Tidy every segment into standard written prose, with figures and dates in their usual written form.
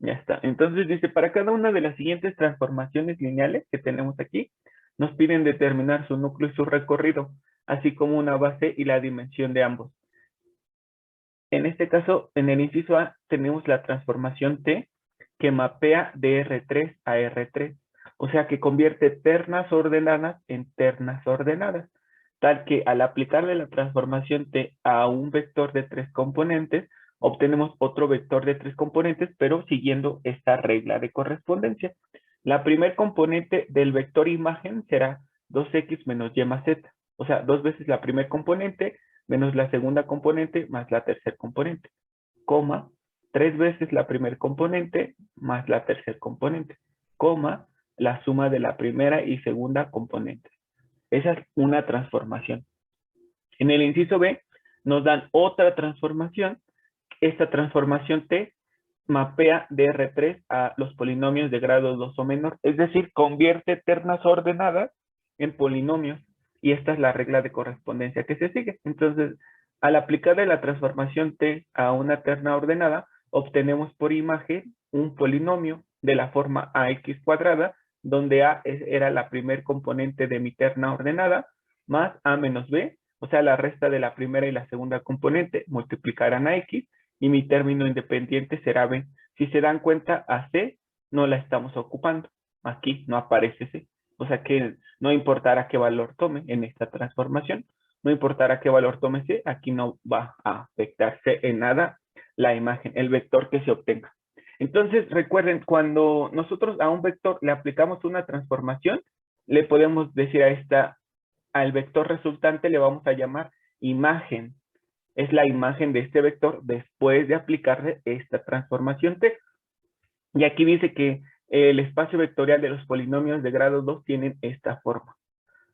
Ya está. Entonces dice, para cada una de las siguientes transformaciones lineales que tenemos aquí, nos piden determinar su núcleo y su recorrido, así como una base y la dimensión de ambos. En este caso, en el inciso A, tenemos la transformación T que mapea de R3 a R3. O sea, que convierte ternas ordenadas en ternas ordenadas, tal que al aplicarle la transformación T a un vector de 3 componentes, obtenemos otro vector de 3 componentes, pero siguiendo esta regla de correspondencia. La primer componente del vector imagen será 2x menos y más z. O sea, 2 veces la primer componente menos la segunda componente más la tercer componente, coma, 3 veces la primer componente más la tercer componente, coma, la suma de la primera y segunda componente. Esa es una transformación. En el inciso B nos dan otra transformación. Esta transformación T mapea de R3 a los polinomios de grado 2 o menor, es decir, convierte ternas ordenadas en polinomios, y esta es la regla de correspondencia que se sigue. Entonces, al aplicarle la transformación T a una terna ordenada, obtenemos por imagen un polinomio de la forma ax cuadrada, donde a era la primer componente de mi terna ordenada, más a menos b, o sea, la resta de la primera y la segunda componente, multiplicarán a x, y mi término independiente será b. Si se dan cuenta, a c no la estamos ocupando. Aquí no aparece c. O sea que no importará qué valor tome en esta transformación, no importará qué valor tome c, aquí no va a afectarse en nada la imagen, el vector que se obtenga. Entonces, recuerden, cuando nosotros a un vector le aplicamos una transformación, le podemos decir al vector resultante le vamos a llamar imagen. Es la imagen de este vector después de aplicarle esta transformación T. Y aquí dice que el espacio vectorial de los polinomios de grado 2 tienen esta forma.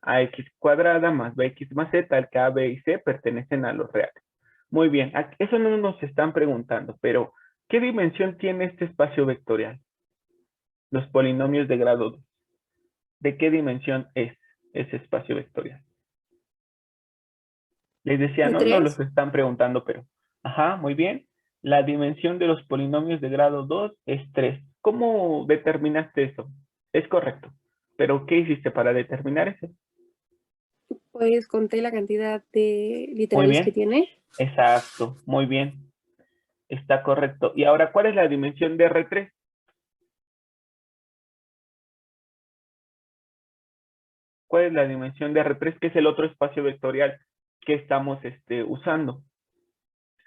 Ax cuadrada más bx más z, al que a, b y c pertenecen a los reales. Muy bien, eso no nos están preguntando, pero ¿qué dimensión tiene este espacio vectorial? Los polinomios de grado 2. ¿De qué dimensión es ese espacio vectorial? Les decía, ¿De no los 3? están preguntando, pero... Ajá, muy bien. La dimensión de los polinomios de grado 2 es 3. ¿Cómo determinaste eso? Es correcto. Pero ¿qué hiciste para determinar eso? Pues conté la cantidad de Muy literales que bien. tiene. Exacto. Muy bien. Está correcto. Y ahora, ¿cuál es la dimensión de R3? ¿Cuál es la dimensión de R3? Que es el otro espacio vectorial que estamos usando.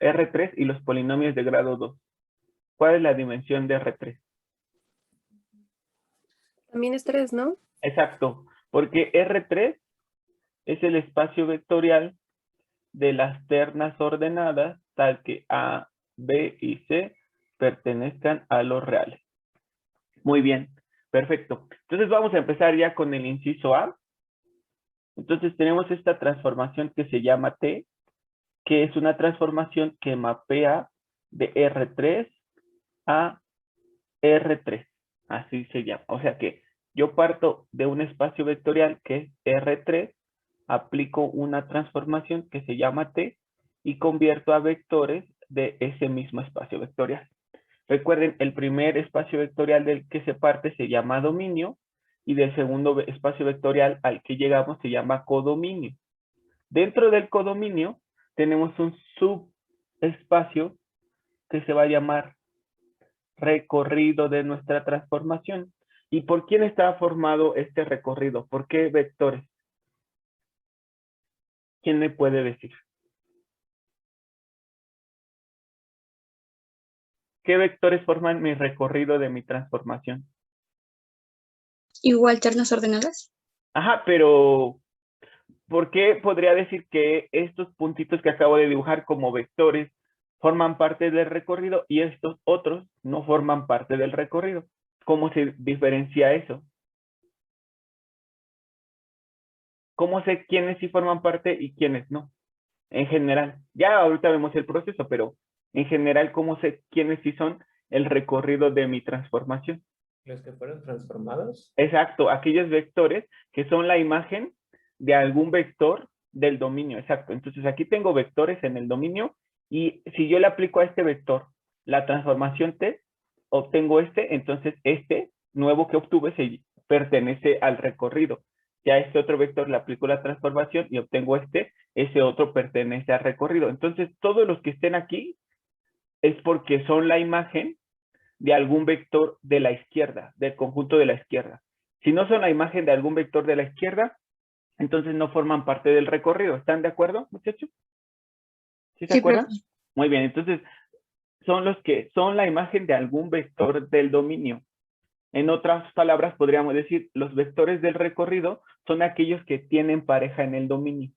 R3 y los polinomios de grado 2. ¿Cuál es la dimensión de R3? También es 3, ¿no? Exacto, porque R3 es el espacio vectorial de las ternas ordenadas tal que A, B y C pertenezcan a los reales. Muy bien, perfecto. Entonces vamos a empezar ya con el inciso A. Entonces tenemos esta transformación que se llama T, que es una transformación que mapea de R3 a R3. Así se llama. O sea que yo parto de un espacio vectorial que es R3, aplico una transformación que se llama T y convierto a vectores de ese mismo espacio vectorial. Recuerden, el primer espacio vectorial del que se parte se llama dominio y del segundo espacio vectorial al que llegamos se llama codominio. Dentro del codominio tenemos un subespacio que se va a llamar recorrido de nuestra transformación. ¿Y por quién está formado este recorrido? ¿Por qué vectores? ¿Quién me puede decir? ¿Qué vectores forman mi recorrido de mi transformación? Igual ternas ordenadas. Ajá, pero ¿por qué podría decir que estos puntitos que acabo de dibujar como vectores forman parte del recorrido y estos otros no forman parte del recorrido? ¿Cómo se diferencia eso? ¿Cómo sé quiénes sí forman parte y quiénes no? En general. Ya ahorita vemos el proceso, pero en general, ¿cómo sé quiénes sí son el recorrido de mi transformación? Los que fueron transformados. Exacto, aquellos vectores que son la imagen de algún vector del dominio. Exacto. Entonces aquí tengo vectores en el dominio y si yo le aplico a este vector la transformación T, obtengo este, entonces este nuevo que obtuve se pertenece al recorrido. Ya este otro vector le aplico la transformación y obtengo este, ese otro pertenece al recorrido. Entonces, todos los que estén aquí es porque son la imagen de algún vector de la izquierda, del conjunto de la izquierda. Si no son la imagen de algún vector de la izquierda, entonces no forman parte del recorrido. ¿Están de acuerdo, muchachos? ¿Sí se acuerdan? profe. Muy bien, entonces son los que son la imagen de algún vector del dominio. En otras palabras, podríamos decir, los vectores del recorrido son aquellos que tienen pareja en el dominio.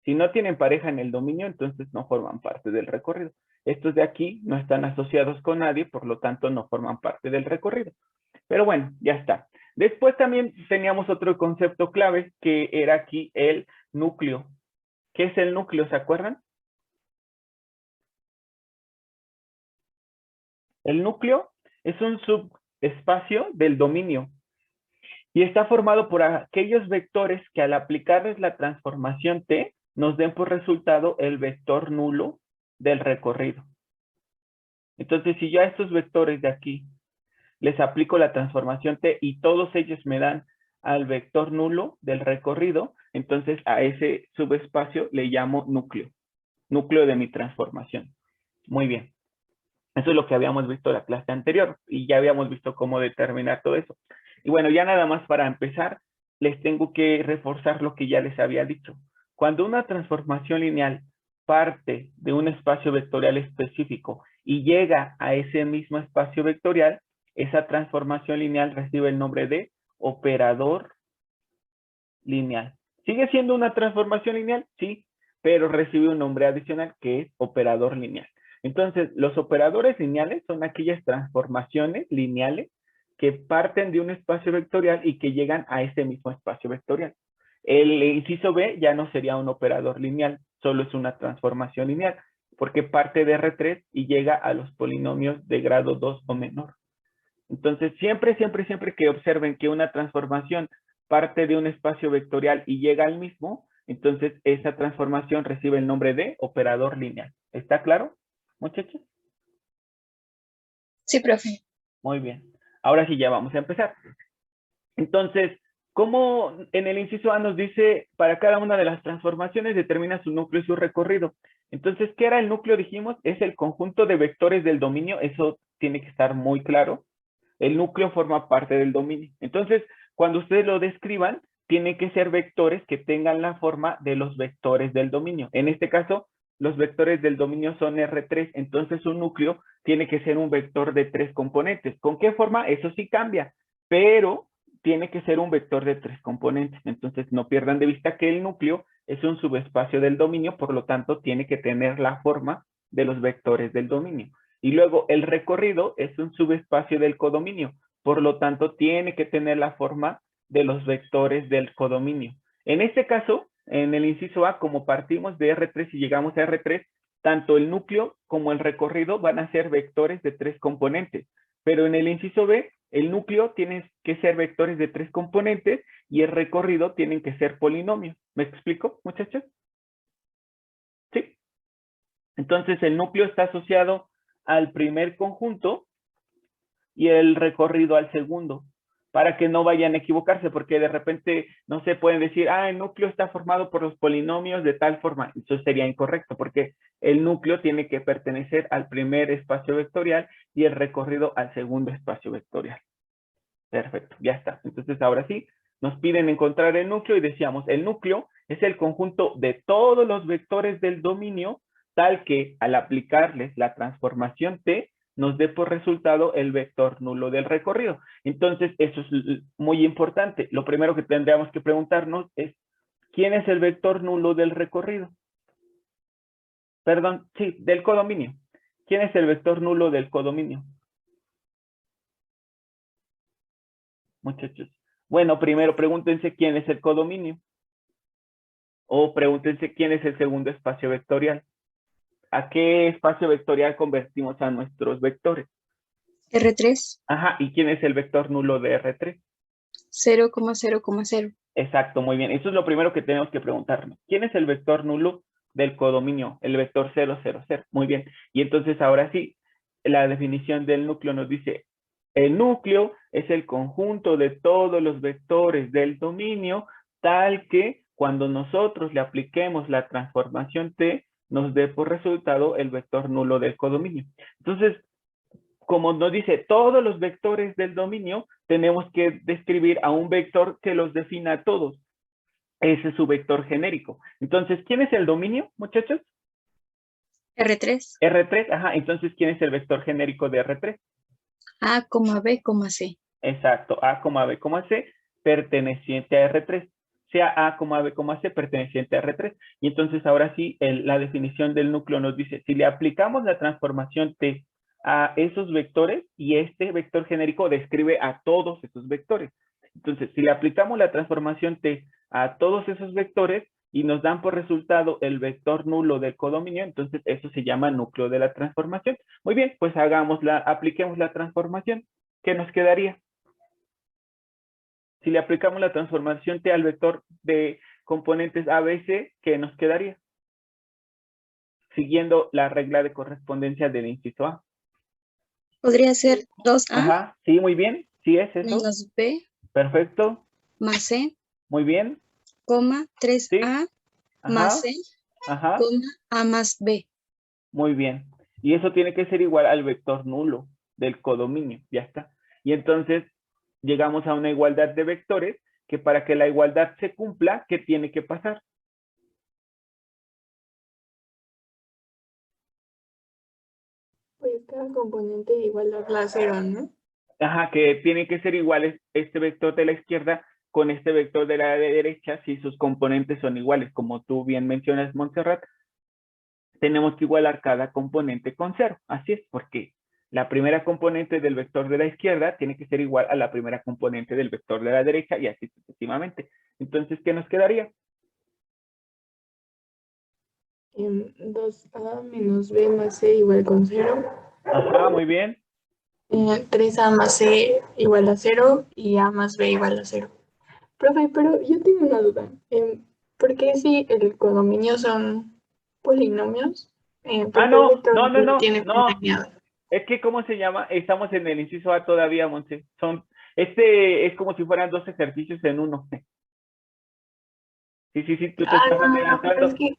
Si no tienen pareja en el dominio, entonces no forman parte del recorrido. Estos de aquí no están asociados con nadie, por lo tanto no forman parte del recorrido. Pero bueno, ya está. Después también teníamos otro concepto clave que era aquí el núcleo. ¿Qué es el núcleo? ¿Se acuerdan? El núcleo es un subespacio del dominio y está formado por aquellos vectores que al aplicarles la transformación T nos den por resultado el vector nulo del recorrido. Entonces, si yo a estos vectores de aquí les aplico la transformación T y todos ellos me dan al vector nulo del recorrido, entonces a ese subespacio le llamo núcleo, núcleo de mi transformación. Muy bien. Eso es lo que habíamos visto en la clase anterior y ya habíamos visto cómo determinar todo eso. Y bueno, ya nada más para empezar, les tengo que reforzar lo que ya les había dicho. Cuando una transformación lineal parte de un espacio vectorial específico y llega a ese mismo espacio vectorial, esa transformación lineal recibe el nombre de operador lineal. ¿Sigue siendo una transformación lineal? Sí, pero recibe un nombre adicional que es operador lineal. Entonces, los operadores lineales son aquellas transformaciones lineales que parten de un espacio vectorial y que llegan a ese mismo espacio vectorial. El inciso B ya no sería un operador lineal, solo es una transformación lineal, porque parte de R3 y llega a los polinomios de grado 2 o menor. Entonces, siempre que observen que una transformación parte de un espacio vectorial y llega al mismo, entonces esa transformación recibe el nombre de operador lineal. ¿Está claro, muchachos? Sí, profe. Muy bien. Ahora sí ya vamos a empezar. Entonces, como en el inciso A nos dice, para cada una de las transformaciones determina su núcleo y su recorrido. Entonces, ¿qué era el núcleo? Dijimos, es el conjunto de vectores del dominio. Eso tiene que estar muy claro. El núcleo forma parte del dominio. Entonces, cuando ustedes lo describan, tienen que ser vectores que tengan la forma de los vectores del dominio. En este caso, los vectores del dominio son R3, entonces un núcleo tiene que ser un vector de 3 componentes. ¿Con qué forma? Eso sí cambia, pero tiene que ser un vector de 3 componentes. Entonces, no pierdan de vista que el núcleo es un subespacio del dominio, por lo tanto, tiene que tener la forma de los vectores del dominio. Y luego el recorrido es un subespacio del codominio, por lo tanto tiene que tener la forma de los vectores del codominio. En este caso, en el inciso A, como partimos de R3 y llegamos a R3, tanto el núcleo como el recorrido van a ser vectores de 3 componentes. Pero en el inciso B, el núcleo tiene que ser vectores de 3 componentes y el recorrido tienen que ser polinomios. ¿Me explico, muchachos? Sí. Entonces el núcleo está asociado al primer conjunto y el recorrido al segundo, para que no vayan a equivocarse, porque de repente no se pueden decir, el núcleo está formado por los polinomios de tal forma. Eso sería incorrecto, porque el núcleo tiene que pertenecer al primer espacio vectorial y el recorrido al segundo espacio vectorial. Perfecto, ya está. Entonces ahora sí, nos piden encontrar el núcleo y decíamos, el núcleo es el conjunto de todos los vectores del dominio, tal que al aplicarles la transformación T, nos dé por resultado el vector nulo del recorrido. Entonces, eso es muy importante. Lo primero que tendríamos que preguntarnos es, ¿quién es el vector nulo del recorrido? Perdón, sí, del codominio. ¿Quién es el vector nulo del codominio? Muchachos. Bueno, primero pregúntense quién es el codominio. O pregúntense quién es el segundo espacio vectorial. ¿A qué espacio vectorial convertimos a nuestros vectores? R3. Ajá, ¿y quién es el vector nulo de R3? 0,0,0. Exacto, muy bien. Eso es lo primero que tenemos que preguntarnos. ¿Quién es el vector nulo del codominio? El vector 0, 0, 0. Muy bien. Y entonces ahora sí, la definición del núcleo nos dice, el núcleo es el conjunto de todos los vectores del dominio, tal que cuando nosotros le apliquemos la transformación T, nos dé por resultado el vector nulo del codominio. Entonces, como nos dice todos los vectores del dominio, tenemos que describir a un vector que los defina a todos. Ese es su vector genérico. Entonces, ¿quién es el dominio, muchachos? R3. R3, ajá. Entonces, ¿quién es el vector genérico de R3? A, B, C. Exacto, A, B, C, perteneciente a R3. Sea A, B, C, perteneciente a R3. Y entonces, ahora sí, la definición del núcleo nos dice, si le aplicamos la transformación T a esos vectores, y este vector genérico describe a todos esos vectores. Entonces, si le aplicamos la transformación T a todos esos vectores y nos dan por resultado el vector nulo del codominio, entonces eso se llama núcleo de la transformación. Muy bien, pues apliquemos la transformación. ¿Qué nos quedaría? Si le aplicamos la transformación T al vector de componentes A, B, C, ¿qué nos quedaría? Siguiendo la regla de correspondencia del inciso A. Podría ser 2A Ajá, sí, muy bien. Sí es eso. menos B Perfecto. más C, Muy bien. coma, 3A Sí. más Ajá. C, Ajá. coma, A más B. Muy bien. Y eso tiene que ser igual al vector nulo del codominio. Ya está. Y entonces llegamos a una igualdad de vectores que para que la igualdad se cumpla, ¿qué tiene que pasar? Pues cada componente igual a la cero, ¿no? Ajá, que tiene que ser iguales este vector de la izquierda con este vector de la derecha si sus componentes son iguales. Como tú bien mencionas, Montserrat, tenemos que igualar cada componente con 0. Así es, porque la primera componente del vector de la izquierda tiene que ser igual a la primera componente del vector de la derecha y así sucesivamente. Entonces, ¿qué nos quedaría? 2A menos B más C igual con 0. Ajá, muy bien. 3A más C igual a 0 y A más B igual a 0. Profe, pero yo tengo una duda. ¿Por qué si el codominio son polinomios? ¿Por qué el vector no tiene no. polinomiado? Es que, ¿cómo se llama? Estamos en el inciso A todavía, Monse. Este es como si fueran dos ejercicios en uno. Sí, tú te estás No, pero es adelantando. que...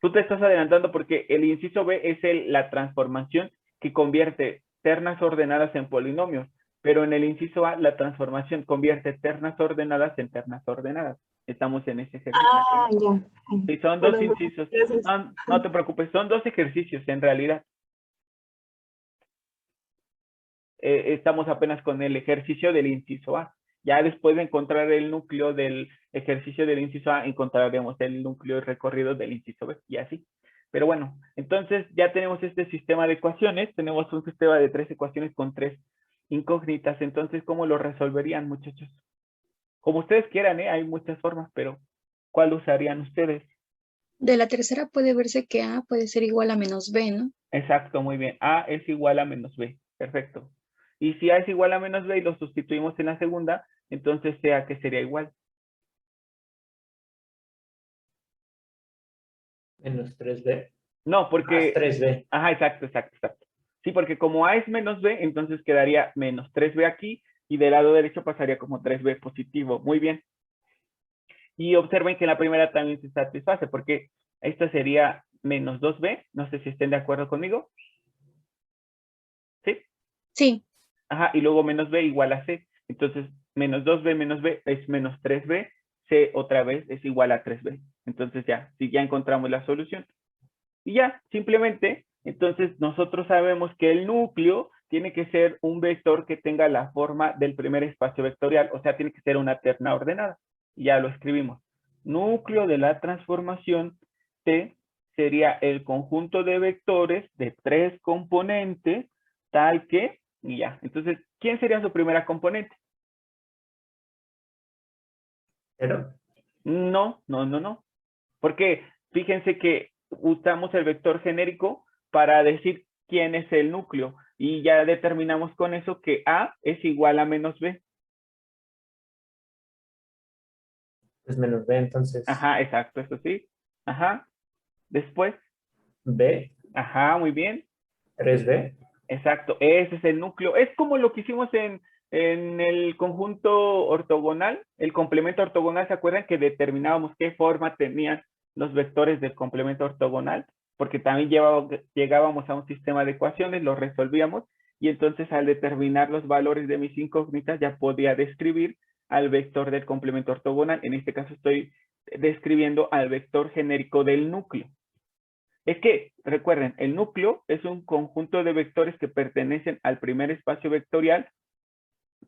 Tú te estás adelantando porque el inciso B es la transformación que convierte ternas ordenadas en polinomios, pero en el inciso A la transformación convierte ternas ordenadas en ternas ordenadas. Estamos en ese ejercicio. ya. Sí, son dos incisos. No te preocupes, son dos ejercicios en realidad. Estamos apenas con el ejercicio del inciso A. Ya después de encontrar el núcleo del ejercicio del inciso A, encontraremos el núcleo recorrido del inciso B, y así. Pero bueno, entonces ya tenemos este sistema de ecuaciones, tenemos un sistema de 3 ecuaciones con 3 incógnitas, entonces, ¿cómo lo resolverían, muchachos? Como ustedes quieran, hay muchas formas, pero ¿cuál usarían ustedes? De la tercera puede verse que A puede ser igual a menos B, ¿no? Exacto, muy bien. A es igual a menos B, perfecto. Y si A es igual a menos B y lo sustituimos en la segunda, entonces sea que sería igual. Menos 3B. No, porque... Más 3B. Ajá, exacto. Sí, porque como A es menos B, entonces quedaría menos 3B aquí y del lado derecho pasaría como 3B positivo. Muy bien. Y observen que la primera también se satisface porque esta sería menos 2B. No sé si estén de acuerdo conmigo. ¿Sí? Sí. Ajá, y luego menos B igual a C. Entonces, menos 2B menos B es menos 3B. C otra vez es igual a 3B. Entonces ya, sí, ya encontramos la solución. Y ya, simplemente, entonces nosotros sabemos que el núcleo tiene que ser un vector que tenga la forma del primer espacio vectorial, o sea, tiene que ser una terna ordenada. Y ya lo escribimos. Núcleo de la transformación T sería el conjunto de vectores de 3 componentes, tal que, y ya. Entonces, ¿quién sería su primera componente? 0. No. Porque fíjense que usamos el vector genérico para decir quién es el núcleo y ya determinamos con eso que A es igual a menos B. Es menos B, entonces. Ajá, exacto, eso sí. Ajá. Después. B. Ajá, muy bien. 3B. Exacto, ese es el núcleo. Es como lo que hicimos en el conjunto ortogonal, el complemento ortogonal. ¿Se acuerdan que determinábamos qué forma tenían los vectores del complemento ortogonal? Porque también llegábamos a un sistema de ecuaciones, lo resolvíamos, y entonces al determinar los valores de mis incógnitas ya podía describir al vector del complemento ortogonal. En este caso estoy describiendo al vector genérico del núcleo. Es que, recuerden, el núcleo es un conjunto de vectores que pertenecen al primer espacio vectorial,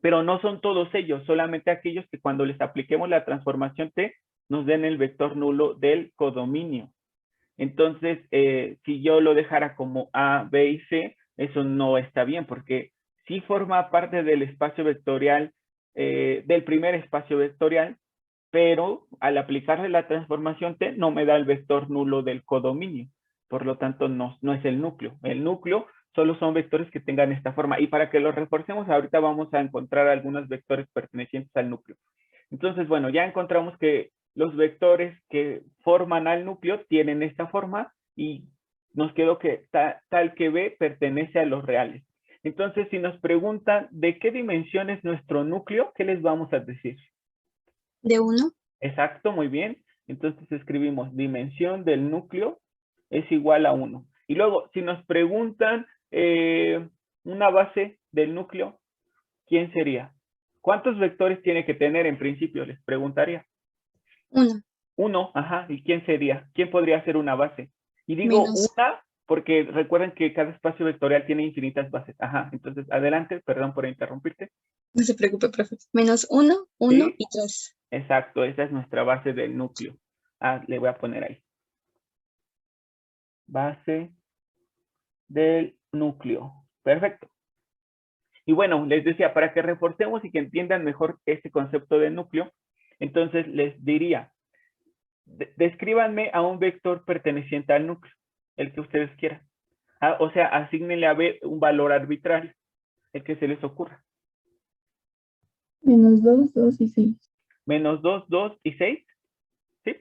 pero no son todos ellos, solamente aquellos que cuando les apliquemos la transformación T nos den el vector nulo del codominio. Entonces, si yo lo dejara como A, B y C, eso no está bien, porque sí forma parte del espacio vectorial, del primer espacio vectorial, pero al aplicarle la transformación T no me da el vector nulo del codominio. Por lo tanto, no es el núcleo. El núcleo solo son vectores que tengan esta forma. Y para que lo reforcemos, ahorita vamos a encontrar algunos vectores pertenecientes al núcleo. Entonces, bueno, ya encontramos que los vectores que forman al núcleo tienen esta forma y nos quedó que tal que B pertenece a los reales. Entonces, si nos preguntan de qué dimensión es nuestro núcleo, ¿qué les vamos a decir? De 1. Exacto, muy bien. Entonces escribimos dimensión del núcleo es igual a 1. Y luego, si nos preguntan una base del núcleo, ¿quién sería? ¿Cuántos vectores tiene que tener en principio? Les preguntaría. 1. 1, ajá. ¿Y quién sería? ¿Quién podría ser una base? Y digo Menos. una porque recuerden que cada espacio vectorial tiene infinitas bases. Ajá, entonces adelante, perdón por interrumpirte. No se preocupe, profe. Menos 1, 1 ¿Sí? y 3. Exacto, esa es nuestra base del núcleo. Ah, le voy a poner ahí. Base del núcleo. Perfecto. Y bueno, les decía, para que reforcemos y que entiendan mejor este concepto de núcleo, entonces les diría, descríbanme a un vector perteneciente al núcleo, el que ustedes quieran. Ah, o sea, asígnenle a B un valor arbitrario, el que se les ocurra. Menos 2, 2 y 6. Menos 2, 2 y 6. ¿Sí?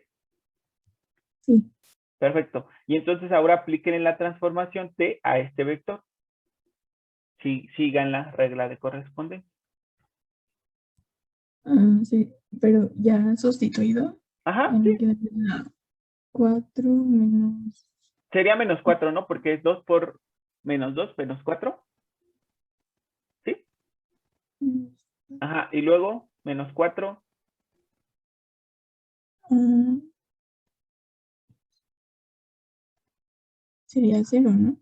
Sí. Perfecto. Y entonces ahora apliquen en la transformación T a este vector. Si sigan la regla de correspondencia. Sí, pero ya sustituido. Ajá, Me sí. quedaría 4 menos. Sería menos 4, ¿no? Porque es 2 por menos 2, menos 4. ¿Sí? Ajá, y luego menos 4. Sería 0, ¿no?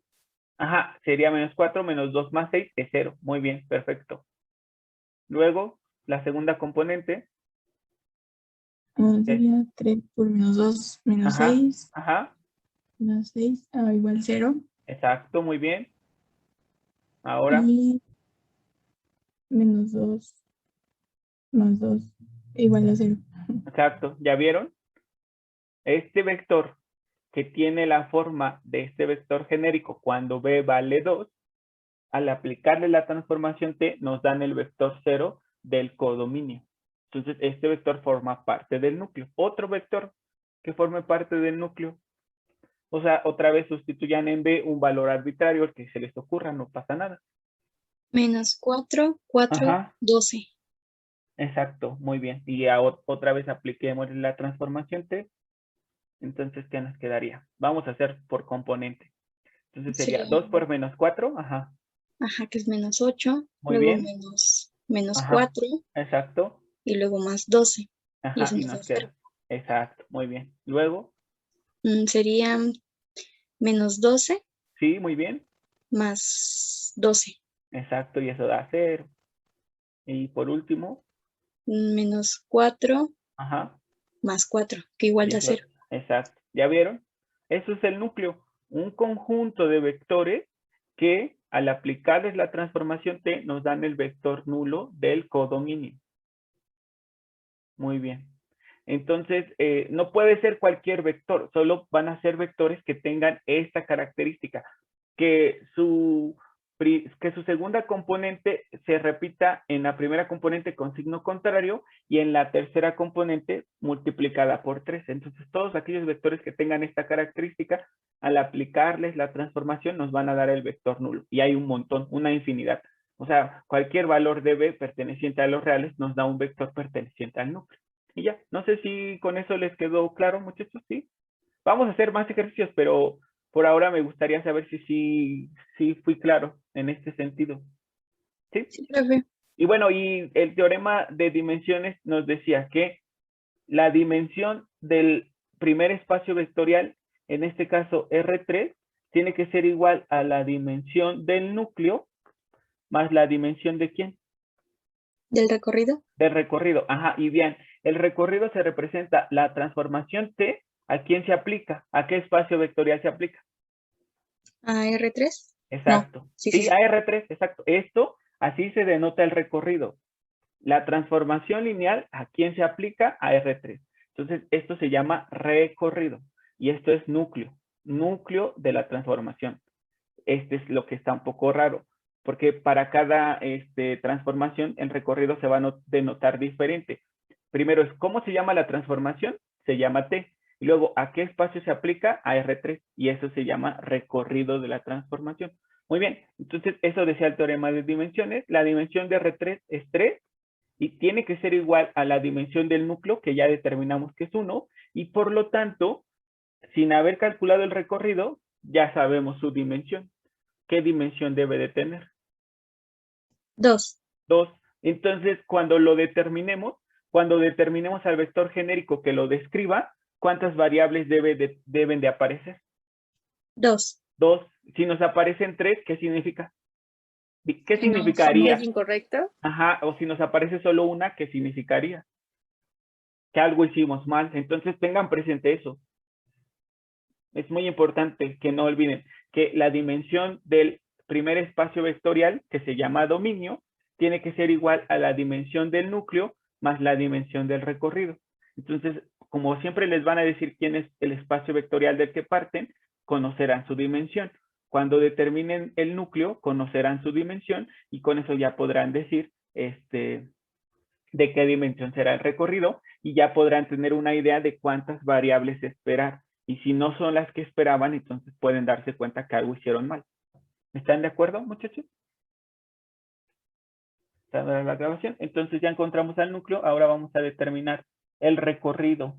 Ajá, sería menos 4 menos 2 más 6 es 0. Muy bien, perfecto. Luego, la segunda componente. Sería 3 por menos 2 menos Ajá, 6. ajá, Más 6 igual 0. exacto, muy bien. Ahora, Y menos 2 más 2 igual a 0. exacto, ¿ya vieron? Este vector que tiene la forma de este vector genérico cuando B vale 2, al aplicarle la transformación T, nos dan el vector 0 del codominio. Entonces, este vector forma parte del núcleo. Otro vector que forme parte del núcleo. O sea, otra vez sustituyan en B un valor arbitrario, el que se les ocurra, no pasa nada. Menos 4, 4, Ajá, 12. exacto, muy bien. Y otra vez apliquemos la transformación T. Entonces, ¿qué nos quedaría? Vamos a hacer por componente. Entonces sería 2 por menos 4, ajá. Ajá, que es menos 8. Muy Luego bien, menos ajá, 4. exacto, Y luego más 12. Y ajá, eso y nos da nos 0. queda, exacto, muy bien. Luego, Sería menos 12 sí, muy bien, más 12. exacto, y eso da 0. Y por último, Menos 4 ajá, más 4, que igual y da eso, 0. exacto. ¿Ya vieron? Eso es el núcleo, un conjunto de vectores que al aplicarles la transformación T nos dan el vector nulo del codominio. Muy bien. Entonces, no puede ser cualquier vector, solo van a ser vectores que tengan esta característica, que su que su segunda componente se repita en la primera componente con signo contrario y en la tercera componente multiplicada por 3. Entonces, todos aquellos vectores que tengan esta característica, al aplicarles la transformación, nos van a dar el vector nulo. Y hay un montón, una infinidad. O sea, cualquier valor de B perteneciente a los reales nos da un vector perteneciente al núcleo. Y ya, no sé si con eso les quedó claro, muchachos, ¿sí? Vamos a hacer más ejercicios, pero por ahora me gustaría saber si fui claro en este sentido. ¿Sí? Sí, profe. Y bueno, y el teorema de dimensiones nos decía que la dimensión del primer espacio vectorial, en este caso R3, tiene que ser igual a la dimensión del núcleo más la dimensión de ¿quién? ¿Del recorrido? Del recorrido. Ajá, y bien, el recorrido se representa la transformación T. ¿A quién se aplica? ¿A qué espacio vectorial se aplica? ¿A R3? Exacto. No. Sí, Sí, sí. a R3, exacto. Esto, así se denota el recorrido. La transformación lineal, ¿a quién se aplica? A R3. Entonces, esto se llama recorrido. Y esto es núcleo. Núcleo de la transformación. Este es lo que está un poco raro. Porque para cada transformación, el recorrido se va a denotar diferente. Primero es, ¿cómo se llama la transformación? Se llama T. Y luego, ¿a qué espacio se aplica? A R3. Y eso se llama recorrido de la transformación. Muy bien. Entonces, eso decía el teorema de dimensiones. La dimensión de R3 es 3 y tiene que ser igual a la dimensión del núcleo, que ya determinamos que es 1. Y por lo tanto, sin haber calculado el recorrido, ya sabemos su dimensión. ¿Qué dimensión debe de tener? 2. 2. Entonces, cuando determinemos al vector genérico que lo describa, ¿cuántas variables deben de aparecer? 2. 2. Si nos aparecen 3, ¿qué significa? ¿Qué Que no significaría? ¿Es incorrecto? Ajá, o si nos aparece solo una, ¿qué significaría? Que algo hicimos mal. Entonces, tengan presente eso. Es muy importante que no olviden que la dimensión del primer espacio vectorial, que se llama dominio, tiene que ser igual a la dimensión del núcleo más la dimensión del recorrido. Entonces, como siempre les van a decir quién es el espacio vectorial del que parten, conocerán su dimensión. Cuando determinen el núcleo, conocerán su dimensión y con eso ya podrán decir de qué dimensión será el recorrido y ya podrán tener una idea de cuántas variables esperar. Y si no son las que esperaban, entonces pueden darse cuenta que algo hicieron mal. ¿Están de acuerdo, muchachos? ¿Está la grabación? Entonces ya encontramos al núcleo, ahora vamos a determinar el recorrido.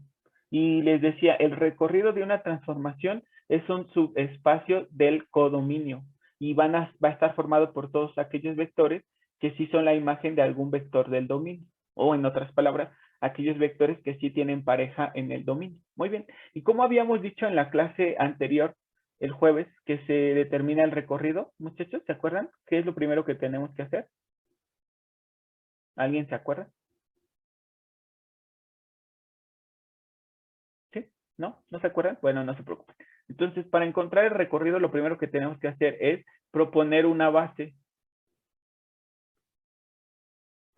Y les decía, el recorrido de una transformación es un subespacio del codominio y va a estar formado por todos aquellos vectores que sí son la imagen de algún vector del dominio. O en otras palabras, aquellos vectores que sí tienen pareja en el dominio. Muy bien. Y como habíamos dicho en la clase anterior, el jueves, que se determina el recorrido, muchachos, ¿se acuerdan? ¿Qué es lo primero que tenemos que hacer? ¿Alguien se acuerda? ¿Sí? ¿No? ¿No se acuerdan? Bueno, no se preocupen. Entonces, para encontrar el recorrido, lo primero que tenemos que hacer es proponer una base.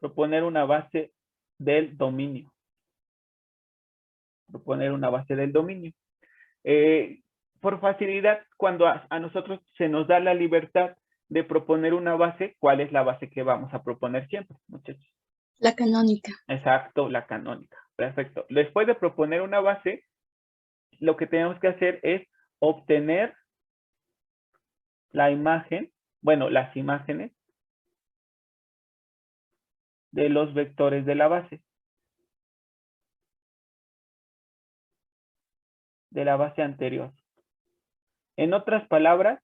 Proponer una base del dominio. Proponer una base del dominio. Por facilidad, cuando a nosotros se nos da la libertad de proponer una base, ¿cuál es la base que vamos a proponer siempre, muchachos? La canónica. Exacto, la canónica. Perfecto. Después de proponer una base, lo que tenemos que hacer es obtener la imagen, bueno, las imágenes de los vectores de la base. De la base anterior. En otras palabras,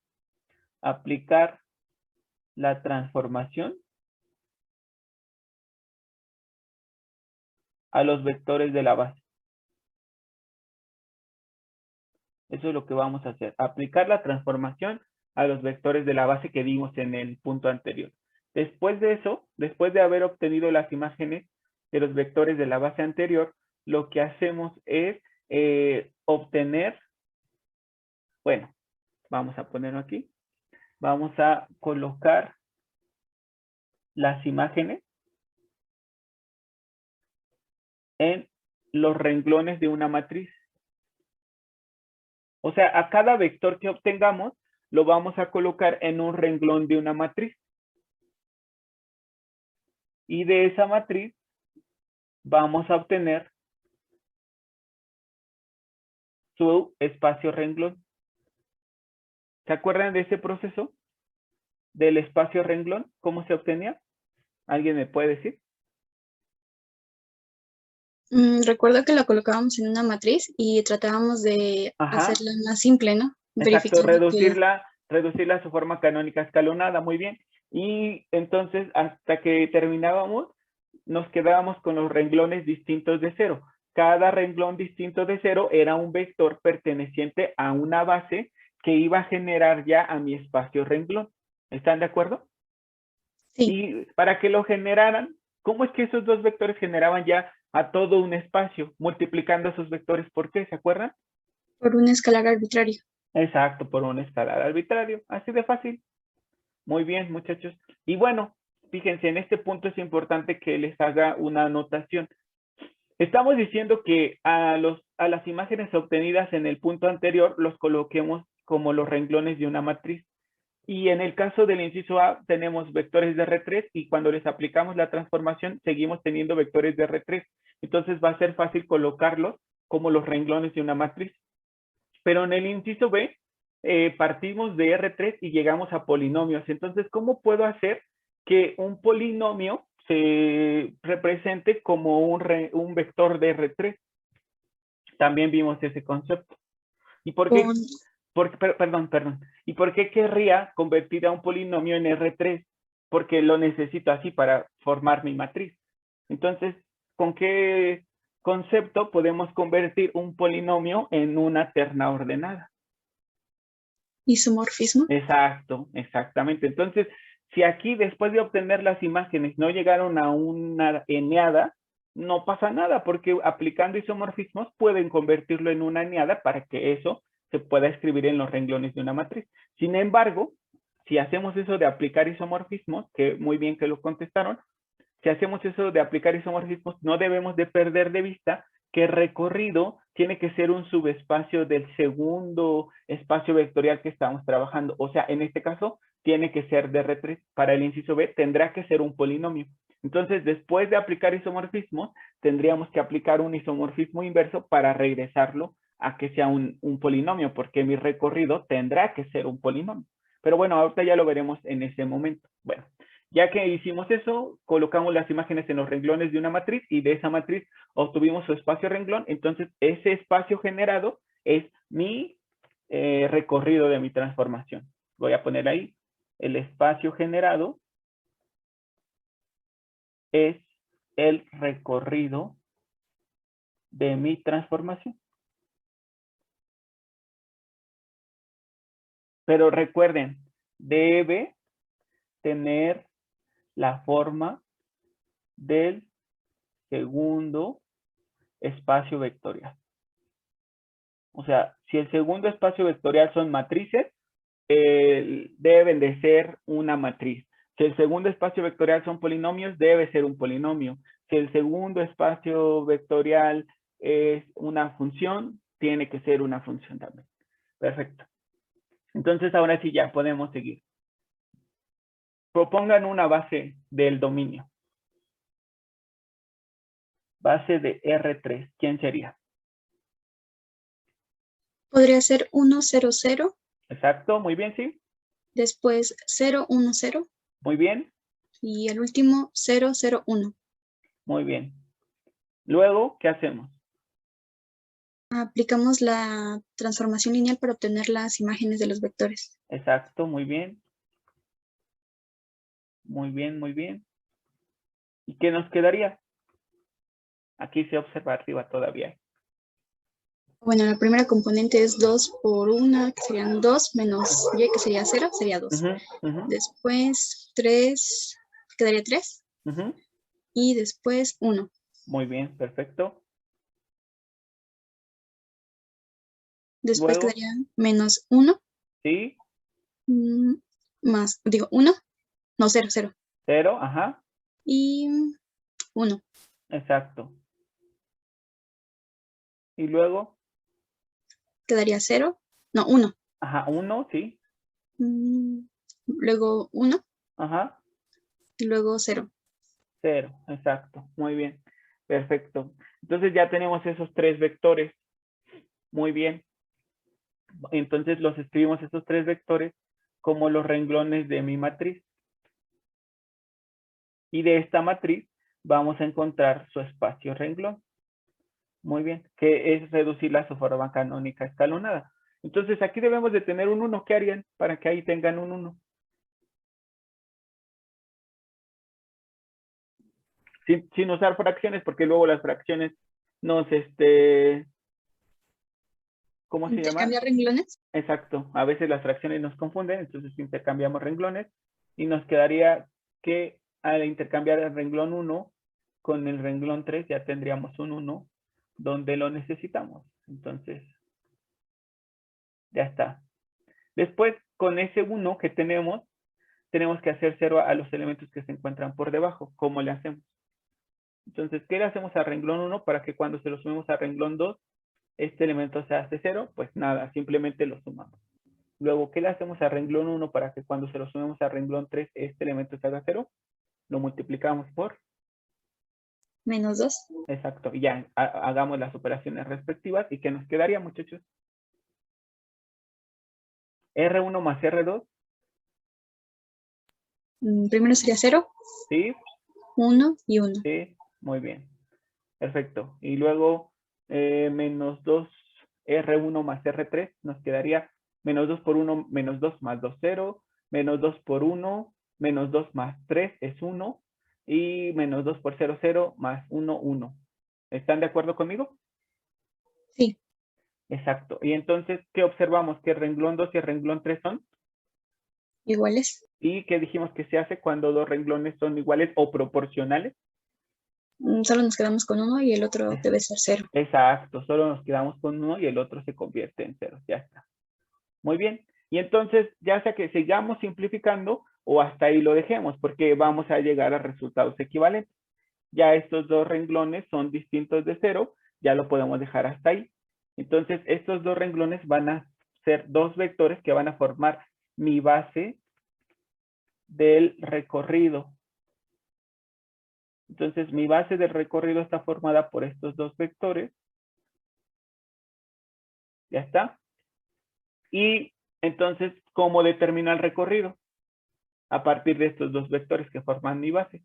aplicar la transformación a los vectores de la base. Eso es lo que vamos a hacer. Aplicar la transformación a los vectores de la base que vimos en el punto anterior. Después de eso, después de haber obtenido las imágenes de los vectores de la base anterior, lo que hacemos es obtener, bueno, vamos a ponerlo aquí. Vamos a colocar las imágenes en los renglones de una matriz. O sea, a cada vector que obtengamos, lo vamos a colocar en un renglón de una matriz. Y de esa matriz vamos a obtener su espacio renglón. ¿Se acuerdan de ese proceso? Del espacio renglón, ¿cómo se obtenía? ¿Alguien me puede decir? Recuerdo que la colocábamos en una matriz y tratábamos de Ajá. hacerla más simple, ¿no? Exacto, Verificando que reducirla a su forma canónica escalonada, muy bien. Y entonces, hasta que terminábamos, nos quedábamos con los renglones distintos de cero. Cada renglón distinto de cero era un vector perteneciente a una base que iba a generar ya a mi espacio renglón. ¿Están de acuerdo? sí, Y para que lo generaran, ¿cómo es que esos dos vectores generaban ya a todo un espacio, multiplicando esos vectores? ¿Por qué? ¿Se acuerdan? por un escalar arbitrario. Exacto, por un escalar arbitrario. Así de fácil. Muy bien, muchachos. Y bueno, fíjense, en este punto es importante que les haga una anotación. Estamos diciendo que a las imágenes obtenidas en el punto anterior los coloquemos como los renglones de una matriz. Y en el caso del inciso A tenemos vectores de R3 y cuando les aplicamos la transformación seguimos teniendo vectores de R3. Entonces va a ser fácil colocarlos como los renglones de una matriz. Pero en el inciso B partimos de R3 y llegamos a polinomios. Entonces, ¿cómo puedo hacer que un polinomio se represente como un vector de R3? También vimos ese concepto. ¿Y por qué? Perdón. ¿Y por qué querría convertir a un polinomio en R3? Porque lo necesito así para formar mi matriz. Entonces, ¿con qué concepto podemos convertir un polinomio en una terna ordenada? Isomorfismo. Exacto, exactamente. Entonces, si aquí después de obtener las imágenes no llegaron a una eneada, no pasa nada, porque aplicando isomorfismos pueden convertirlo en una eneada para que eso se pueda escribir en los renglones de una matriz. Sin embargo, si hacemos eso de aplicar isomorfismos, que muy bien que lo contestaron, si hacemos eso de aplicar isomorfismos, no debemos de perder de vista que el recorrido tiene que ser un subespacio del segundo espacio vectorial que estamos trabajando. O sea, en este caso, tiene que ser de R3. Para el inciso B, tendrá que ser un polinomio. Entonces, después de aplicar isomorfismos, tendríamos que aplicar un isomorfismo inverso para regresarlo a que sea un polinomio, porque mi recorrido tendrá que ser un polinomio. Pero bueno, ahorita ya lo veremos en ese momento. Bueno, ya que hicimos eso, colocamos las imágenes en los renglones de una matriz y de esa matriz obtuvimos su espacio renglón. Entonces, ese espacio generado es mi recorrido de mi transformación. Voy a poner ahí, el espacio generado es el recorrido de mi transformación. Pero recuerden, debe tener la forma del segundo espacio vectorial. O sea, si el segundo espacio vectorial son matrices, deben de ser una matriz. Si el segundo espacio vectorial son polinomios, debe ser un polinomio. Si el segundo espacio vectorial es una función, tiene que ser una función también. Perfecto. Entonces, ahora sí ya podemos seguir. Propongan una base del dominio. Base de R3. ¿Quién sería? Podría ser 1, 0, 0, Exacto. Muy bien, sí. después 0, 1, 0 Muy bien. y el último 0, 0, 1. Muy bien. Luego, ¿qué hacemos? Aplicamos la transformación lineal para obtener las imágenes de los vectores. Exacto. Muy bien. Muy bien, muy bien. ¿Y qué nos quedaría? Aquí se observa arriba todavía. Bueno, la primera componente es 2 por 1, que serían 2, menos y, que sería 0, sería 2. Después 3, quedaría 3. Y después 1. Muy bien, perfecto. Después Luego, quedaría menos 1. sí. Más, digo, 1. No, 0, 0. 0, ajá. Y 1. Exacto. Y luego, Quedaría 0. No, 1. ajá, 1, sí. Luego 1. Ajá. Y luego 0. 0, exacto. Muy bien. Perfecto. Entonces ya tenemos esos 3 vectores. Muy bien. Entonces los escribimos estos 3 vectores como los renglones de mi matriz. Y de esta matriz vamos a encontrar su espacio renglón. Muy bien. Que es reducirla a su forma canónica escalonada. Entonces aquí debemos de tener un 1. ¿Qué harían para que ahí tengan un 1? Sin usar fracciones, porque luego las fracciones nos, ¿cómo se llama? ¿Intercambiar renglones? Exacto. A veces las fracciones nos confunden, entonces intercambiamos renglones y nos quedaría que al intercambiar el renglón 1 con el renglón 3 ya tendríamos un 1 donde lo necesitamos. Entonces, ya está. Después, con ese 1 que tenemos que hacer 0 a los elementos que se encuentran por debajo. ¿Cómo le hacemos? Entonces, ¿qué le hacemos a renglón 1 para que cuando se lo sumemos a renglón 2, este elemento se hace 0? Pues nada, simplemente lo sumamos. Luego, ¿qué le hacemos a renglón 1 para que cuando se lo sumemos a renglón 3, este elemento se haga 0? Lo multiplicamos por Menos 2. Exacto. Y ya hagamos las operaciones respectivas. ¿Y qué nos quedaría, muchachos? R1 más R2. Primero sería 0. Sí. 1 y 1. Sí. Muy bien. Perfecto. Y luego menos 2 R1 más R3 nos quedaría menos 2 por 1, menos 2 más 2, 0. Menos 2 por 1, menos 2 más 3 es 1. Y menos 2 por 0, 0 más 1, 1. ¿Están de acuerdo conmigo? Sí. Exacto. Y entonces, ¿qué observamos? Que el renglón 2 y el renglón 3 son Iguales. ¿Y qué dijimos que se hace cuando dos renglones son iguales o proporcionales? Solo nos quedamos con uno y el otro debe ser 0. Exacto, solo nos quedamos con uno y el otro se convierte en 0. Ya está. Muy bien. Y entonces, ya sea que sigamos simplificando o hasta ahí lo dejemos, porque vamos a llegar a resultados equivalentes. Ya estos dos renglones son distintos de 0, ya lo podemos dejar hasta ahí. Entonces, estos dos renglones van a ser dos vectores que van a formar mi base del recorrido. Entonces, mi base del recorrido está formada por estos dos vectores. Ya está. Y entonces, ¿cómo determina el recorrido? A partir de estos dos vectores que forman mi base.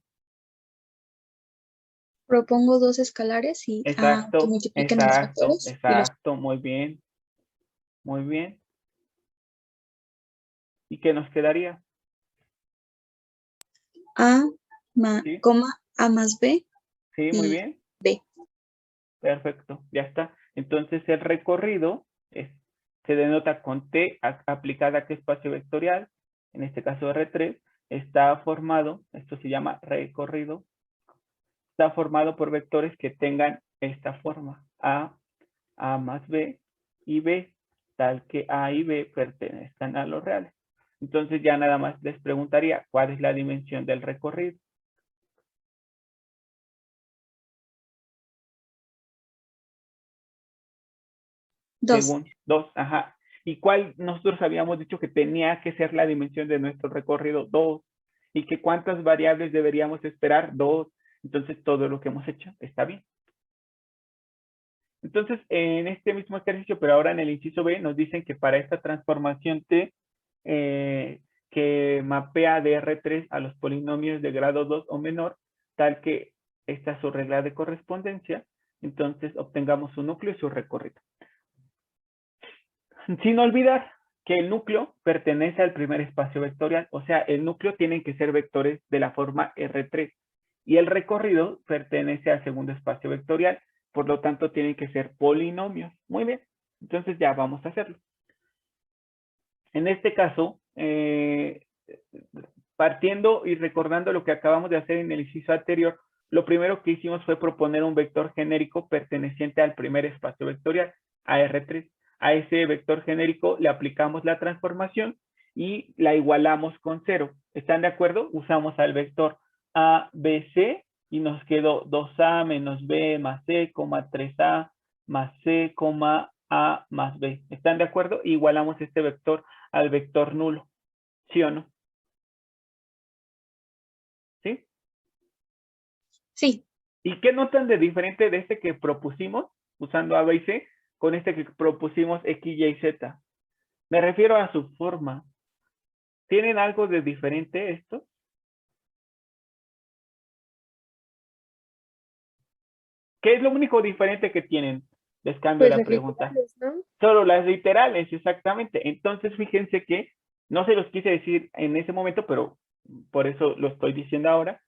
Propongo dos escalares y Exacto, que multipliquen los exacto, vectores. exacto. Muy bien. Muy bien. ¿Y qué nos quedaría? A, ¿Sí? coma, A más B. Sí, muy bien. B. Perfecto, ya está. Entonces el recorrido se denota con T aplicada a qué espacio vectorial, en este caso R3, está formado, esto se llama recorrido, está formado por vectores que tengan esta forma, A más B y B, tal que A y B pertenezcan a los reales. Entonces ya nada más les preguntaría, ¿cuál es la dimensión del recorrido? Según 2, ajá. ¿Y cuál nosotros habíamos dicho que tenía que ser la dimensión de nuestro recorrido? 2. ¿Y que cuántas variables deberíamos esperar? 2. Entonces todo lo que hemos hecho está bien. Entonces en este mismo ejercicio, pero ahora en el inciso B, nos dicen que para esta transformación T, que mapea de R3 a los polinomios de grado 2 o menor, tal que esta es su regla de correspondencia, entonces obtengamos su núcleo y su recorrido. Sin olvidar que el núcleo pertenece al primer espacio vectorial, o sea, el núcleo tiene que ser vectores de la forma R3 y el recorrido pertenece al segundo espacio vectorial, por lo tanto tienen que ser polinomios. Muy bien, entonces ya vamos a hacerlo. En este caso, partiendo y recordando lo que acabamos de hacer en el inciso anterior, lo primero que hicimos fue proponer un vector genérico perteneciente al primer espacio vectorial, a R3. A ese vector genérico le aplicamos la transformación y la igualamos con 0. ¿Están de acuerdo? Usamos al vector A, B, C y nos quedó 2A menos B más C, 3A más C, A más B. ¿Están de acuerdo? Igualamos este vector al vector nulo. ¿Sí o no? ¿Sí? Sí, ¿Y qué notan de diferente de este que propusimos, usando A, B y C, con este que propusimos X, Y, Z? Me refiero a su forma. ¿Tienen algo de diferente esto? ¿Qué es lo único diferente que tienen? Les cambio Pues la las pregunta. literales, ¿no? Solo las literales, exactamente. Entonces, fíjense que no se los quise decir en ese momento, pero por eso lo estoy diciendo ahora,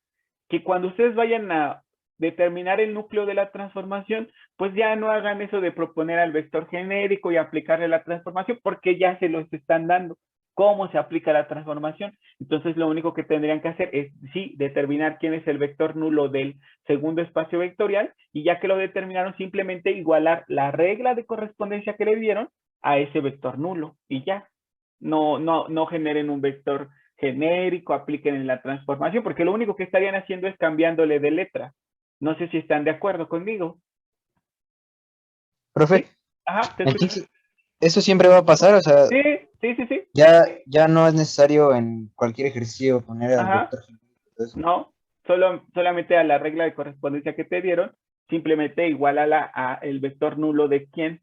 que cuando ustedes vayan a determinar el núcleo de la transformación, pues ya no hagan eso de proponer al vector genérico y aplicarle la transformación, porque ya se los están dando. ¿Cómo se aplica la transformación? Entonces, lo único que tendrían que hacer es, sí, determinar quién es el vector nulo del segundo espacio vectorial, y ya que lo determinaron, simplemente igualar la regla de correspondencia que le dieron a ese vector nulo, y ya. No generen un vector genérico, apliquen en la transformación, porque lo único que estarían haciendo es cambiándole de letra. No sé si están de acuerdo conmigo. Profe, ¿Sí? Ajá, te escucho. entonces, ¿eso siempre va a pasar? O sea, Sí, sí, sí, sí. ya no es necesario en cualquier ejercicio poner al Ajá. vector genérico y todo eso. No, solamente a la regla de correspondencia que te dieron, simplemente igual a el vector nulo de quién.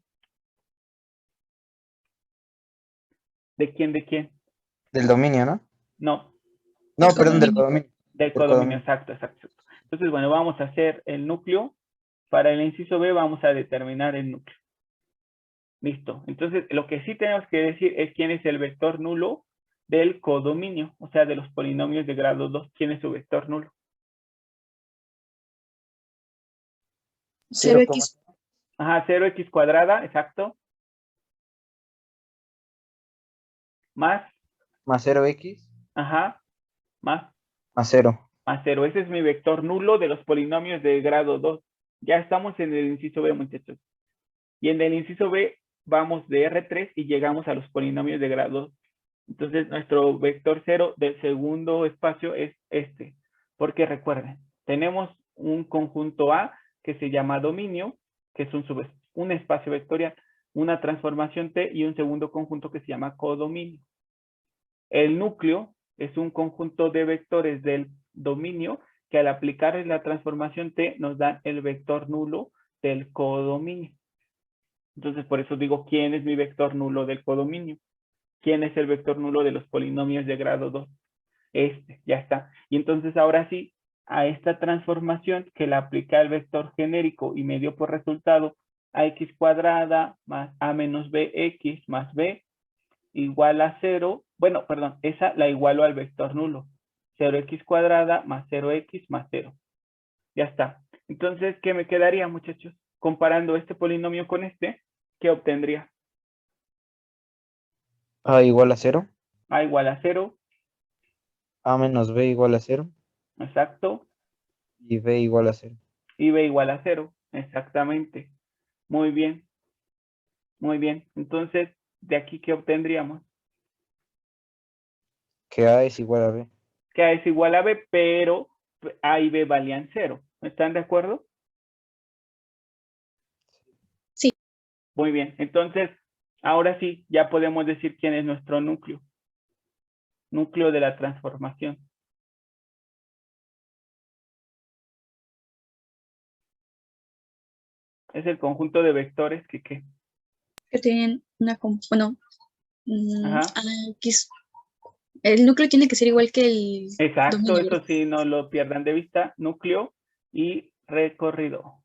¿De quién, de quién? Del dominio, ¿no? No, No, el perdón, del codominio. codominio. del Del codominio, codominio. exacto, exacto. Entonces, bueno, vamos a hacer el núcleo. Para el inciso B vamos a determinar el núcleo. Listo. Entonces, lo que sí tenemos que decir es quién es el vector nulo del codominio, o sea, de los polinomios de grado 2, quién es su vector nulo. 0x. Ajá, 0x cuadrada, exacto. Más, Más 0x ajá, más 0. 0. Ese es mi vector nulo de los polinomios de grado 2. Ya estamos en el inciso B, muchachos. Y en el inciso B vamos de R3 y llegamos a los polinomios de grado 2. Entonces, nuestro vector 0 del segundo espacio es este. Porque recuerden, tenemos un conjunto A que se llama dominio, que es un espacio vectorial, una transformación T y un segundo conjunto que se llama codominio. El núcleo es un conjunto de vectores del dominio que al aplicar la transformación T nos dan el vector nulo del codominio. Entonces, por eso digo, ¿quién es mi vector nulo del codominio? ¿Quién es el vector nulo de los polinomios de grado 2? Ya está. Y entonces ahora sí, a esta transformación que la aplica el vector genérico y me dio por resultado a x cuadrada más a menos bx más b igual a 0. Bueno, perdón, esa la igualo al vector nulo. 0x cuadrada más 0x más 0. Ya está. Entonces, ¿qué me quedaría, muchachos? Comparando este polinomio con este, ¿qué obtendría? A igual a 0. A igual a 0, A menos B igual a 0. exacto, Y B igual a 0. y b igual a 0, exactamente. Muy bien, muy bien. Entonces, ¿de aquí qué obtendríamos? Que A es igual a B. Que a es igual a b, pero a y b valían 0. ¿Están de acuerdo? Sí. Muy bien. Entonces, ahora sí, ya podemos decir quién es nuestro núcleo. Núcleo de la transformación. Es el conjunto de vectores que ¿qué? Que tienen una, bueno, Ajá. X. El núcleo tiene que ser igual que el Exacto, dominio, eso ¿verdad? sí, no lo pierdan de vista. Núcleo y recorrido.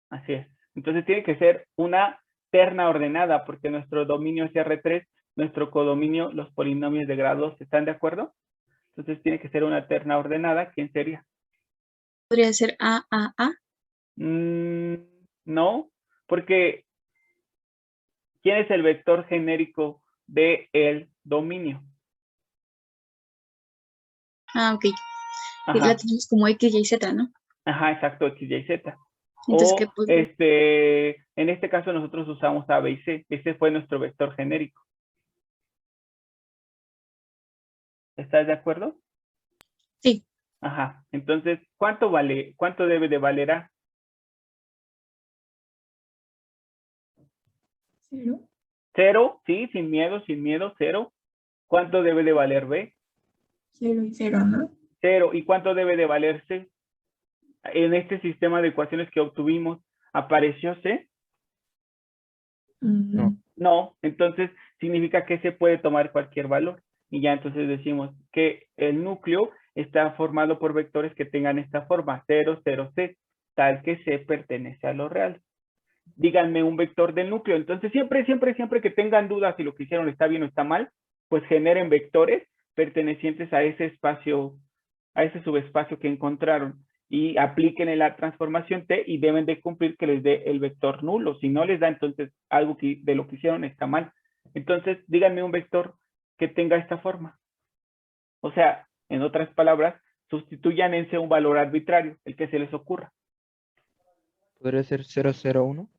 Así es. Entonces tiene que ser una terna ordenada, porque nuestro dominio es R3, nuestro codominio, los polinomios de grado 2, ¿están de acuerdo? Entonces tiene que ser una terna ordenada. ¿Quién sería? Podría ser A, A, A. No, porque ¿quién es el vector genérico del dominio? Ah, ok. Y la Ajá, tenemos como X, Y, Z, ¿no? ajá, exacto, X, Y, Z. Entonces, ¿qué O podría? en este caso nosotros usamos A, B y C. Ese fue nuestro vector genérico. ¿Estás de acuerdo? Sí. Ajá. Entonces, ¿cuánto vale? ¿Cuánto debe de valer A? 0. 0, sí, sin miedo, 0. ¿Cuánto debe de valer B? 0 y 0, ¿no? 0. ¿Y cuánto debe de valer C? En este sistema de ecuaciones que obtuvimos, ¿apareció C? No. No, entonces significa que C puede tomar cualquier valor. Y ya entonces decimos que el núcleo está formado por vectores que tengan esta forma, 0, 0, C, tal que C pertenece a lo real. Díganme un vector del núcleo. Entonces siempre que tengan dudas si lo que hicieron está bien o está mal, pues generen vectores pertenecientes a ese espacio, a ese subespacio que encontraron y apliquen en la transformación T y deben de cumplir que les dé el vector nulo. Si no les da, entonces algo de lo que hicieron está mal. Entonces díganme un vector que tenga esta forma. O sea, en otras palabras, sustituyan en C un valor arbitrario, el que se les ocurra. ¿Podría ser 001?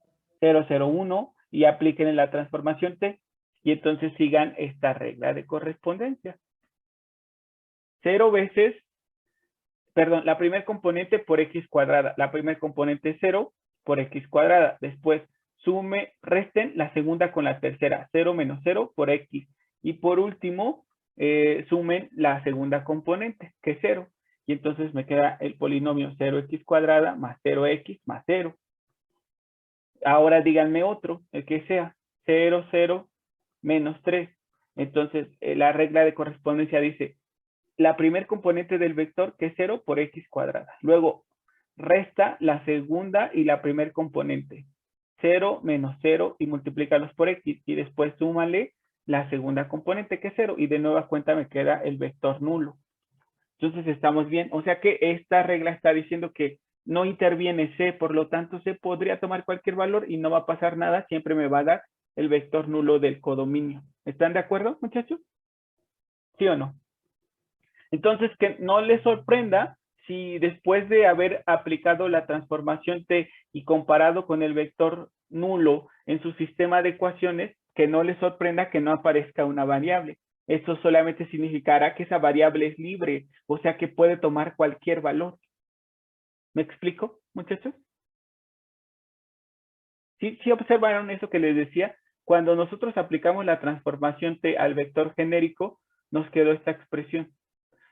001 y apliquen en la transformación T y entonces sigan esta regla de correspondencia. 0 veces, perdón, la primer componente por x cuadrada. La primer componente es 0 por x cuadrada. Después resten la segunda con la tercera. 0 menos 0 por x. Y por último, sumen la segunda componente, que es 0. Y entonces me queda el polinomio 0x cuadrada más 0x más 0. Ahora díganme otro, el que sea 0, 0, menos 3. Entonces, la regla de correspondencia dice, la primer componente del vector, que es 0 por x cuadrada. Luego, resta la segunda y la primer componente. 0 menos 0 y multiplícalos por x. Y después súmale la segunda componente, que es 0. Y de nueva cuenta me queda el vector nulo. Entonces, estamos bien. O sea que esta regla está diciendo que no interviene C, por lo tanto C podría tomar cualquier valor y no va a pasar nada, siempre me va a dar el vector nulo del codominio. ¿Están de acuerdo, muchachos? ¿Sí o no? Entonces, que no les sorprenda si después de haber aplicado la transformación T y comparado con el vector nulo en su sistema de ecuaciones, que no les sorprenda que no aparezca una variable. Esto solamente significará que esa variable es libre, o sea que puede tomar cualquier valor. ¿Me explico, muchachos? ¿Sí observaron eso que les decía? Cuando nosotros aplicamos la transformación T al vector genérico, nos quedó esta expresión.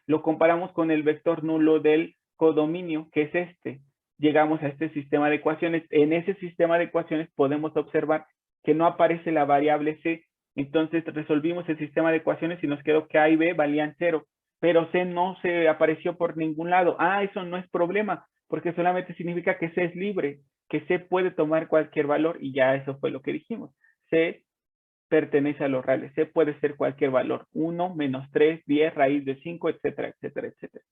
Lo comparamos con el vector nulo del codominio, que es este. Llegamos a este sistema de ecuaciones. En ese sistema de ecuaciones podemos observar que no aparece la variable C. Entonces resolvimos el sistema de ecuaciones y nos quedó que A y B valían 0. Pero C no se apareció por ningún lado. Eso no es problema, porque solamente significa que C es libre, que C puede tomar cualquier valor y ya eso fue lo que dijimos. C pertenece a los reales. C puede ser cualquier valor. 1, menos 3, 10, raíz de 5, etcétera, etcétera, etcétera.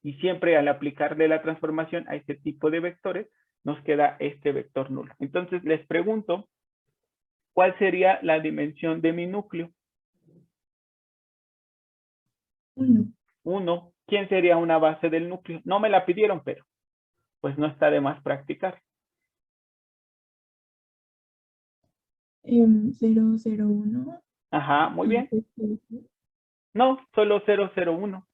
Y siempre al aplicarle la transformación a este tipo de vectores, nos queda este vector nulo. Entonces les pregunto, ¿cuál sería la dimensión de mi núcleo? 1. 1. ¿Quién sería una base del núcleo? No me la pidieron, pero pues no está de más practicar. 001. Ajá, muy bien. No, solo 001.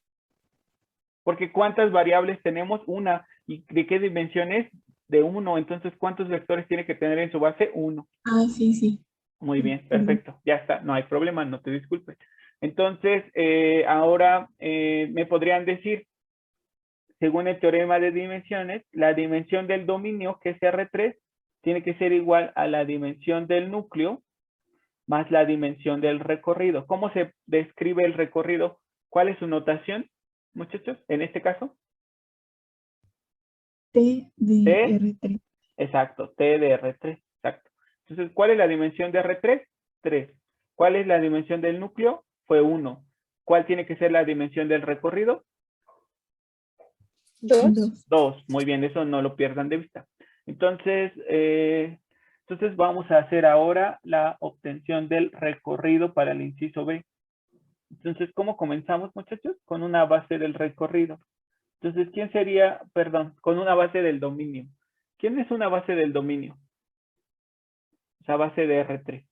Porque ¿cuántas variables tenemos? Una. ¿Y de qué dimensión es? De 1. Entonces, ¿cuántos vectores tiene que tener en su base? 1. Sí, sí. Muy bien, perfecto. Ya está, no hay problema, no te disculpes. Entonces, ahora me podrían decir, según el teorema de dimensiones, la dimensión del dominio, que es R3, tiene que ser igual a la dimensión del núcleo más la dimensión del recorrido. ¿Cómo se describe el recorrido? ¿Cuál es su notación, muchachos, en este caso? T de R3. Exacto, T de R3, exacto. Entonces, ¿cuál es la dimensión de R3? 3. ¿Cuál es la dimensión del núcleo? Fue 1. ¿Cuál tiene que ser la dimensión del recorrido? 2. 2. Muy bien, eso no lo pierdan de vista. Entonces vamos a hacer ahora la obtención del recorrido para el inciso B. Entonces, ¿cómo comenzamos, muchachos? Con una base del recorrido. Entonces, ¿quién sería, perdón, con una base del dominio? ¿Quién es una base del dominio? O sea, base de R3.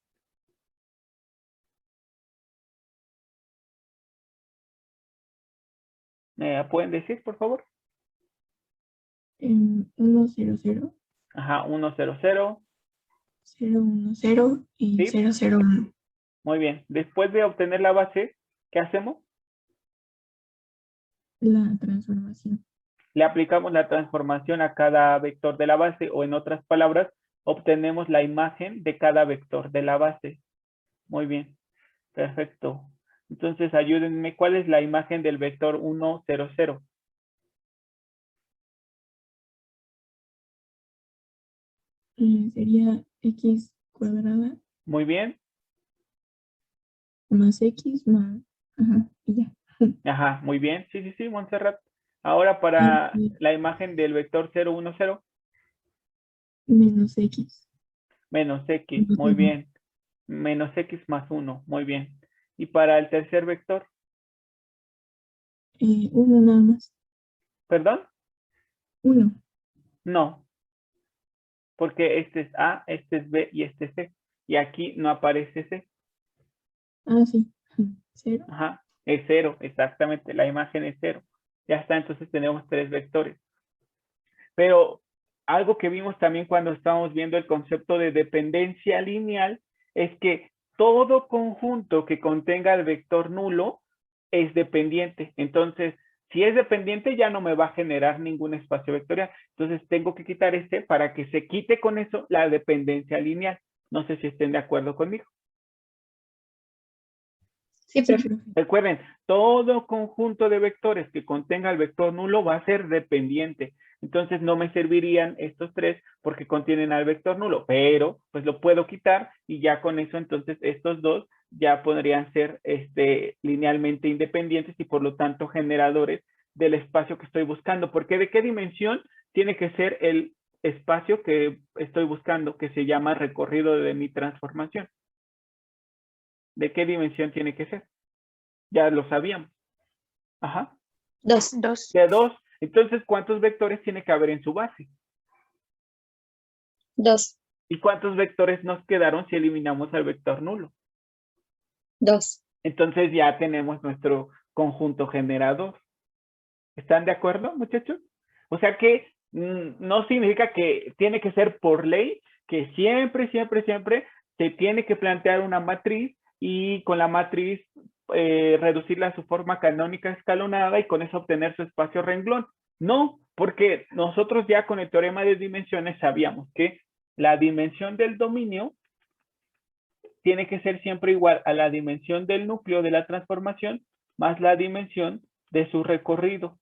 ¿Me pueden decir, por favor? 100. Ajá, 1, 0, 0. 010 y ¿Sí? 001. Muy bien. Después de obtener la base, ¿qué hacemos? La transformación. Le aplicamos la transformación a cada vector de la base, o en otras palabras, obtenemos la imagen de cada vector de la base. Muy bien, perfecto. Entonces, ayúdenme, ¿cuál es la imagen del vector 1, 0, 0? Sería x cuadrada Muy bien. más x más... Ajá, y ya. Ajá, muy bien. Sí, sí, sí, Montserrat. Ahora para la imagen del vector 0, 1, 0. Menos x. Menos x, muy bien. Menos x más 1, muy bien. Y para el tercer vector, 1 nada más. ¿perdón? 1. No, porque este es A, este es B y este es C. Y aquí no aparece C. Ah, sí. 0. Ajá, es 0, exactamente. La imagen es 0. Ya está, entonces tenemos 3 vectores. Pero algo que vimos también cuando estábamos viendo el concepto de dependencia lineal es que todo conjunto que contenga el vector nulo es dependiente. Entonces, si es dependiente, ya no me va a generar ningún espacio vectorial. Entonces, tengo que quitar este para que se quite con eso la dependencia lineal. No sé si estén de acuerdo conmigo. Sí, profe. Recuerden, todo conjunto de vectores que contenga el vector nulo va a ser dependiente. Entonces no me servirían estos tres porque contienen al vector nulo, pero pues lo puedo quitar y ya con eso entonces estos dos ya podrían ser linealmente independientes y por lo tanto generadores del espacio que estoy buscando. Porque ¿de qué dimensión tiene que ser el espacio que estoy buscando, que se llama recorrido de mi transformación? ¿De qué dimensión tiene que ser? Ya lo sabíamos. Ajá. 2. 2. De 2. Entonces, ¿cuántos vectores tiene que haber en su base? 2. ¿Y cuántos vectores nos quedaron si eliminamos al vector nulo? 2. Entonces ya tenemos nuestro conjunto generador. ¿Están de acuerdo, muchachos? O sea que no significa que tiene que ser por ley, que siempre, siempre, siempre se tiene que plantear una matriz y con la matriz reducirla a su forma canónica escalonada y con eso obtener su espacio renglón. No, porque nosotros ya con el teorema de dimensiones sabíamos que la dimensión del dominio tiene que ser siempre igual a la dimensión del núcleo de la transformación más la dimensión de su recorrido.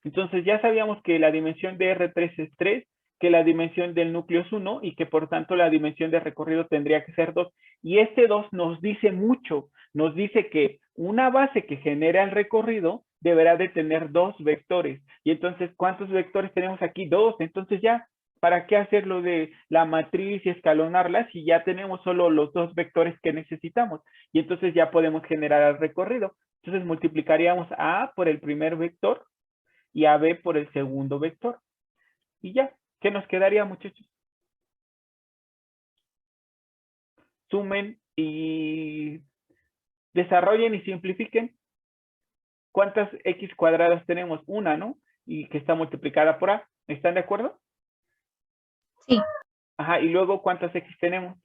Entonces ya sabíamos que la dimensión de R3 es 3, que la dimensión del núcleo es 1 y que por tanto la dimensión de recorrido tendría que ser 2. Y este 2 nos dice mucho, nos dice que una base que genera el recorrido deberá de tener 2 vectores. Y entonces, ¿cuántos vectores tenemos aquí? 2. Entonces ya, ¿para qué hacer lo de la matriz y escalonarla si ya tenemos solo los 2 vectores que necesitamos? Y entonces ya podemos generar el recorrido. Entonces multiplicaríamos a A por el primer vector y a B por el segundo vector. Y ya, ¿qué nos quedaría, muchachos? Sumen y desarrollen y simplifiquen. ¿Cuántas x cuadradas tenemos? Una, ¿no? Y que está multiplicada por A. ¿Están de acuerdo? Sí. Ajá, y luego, ¿cuántas x tenemos?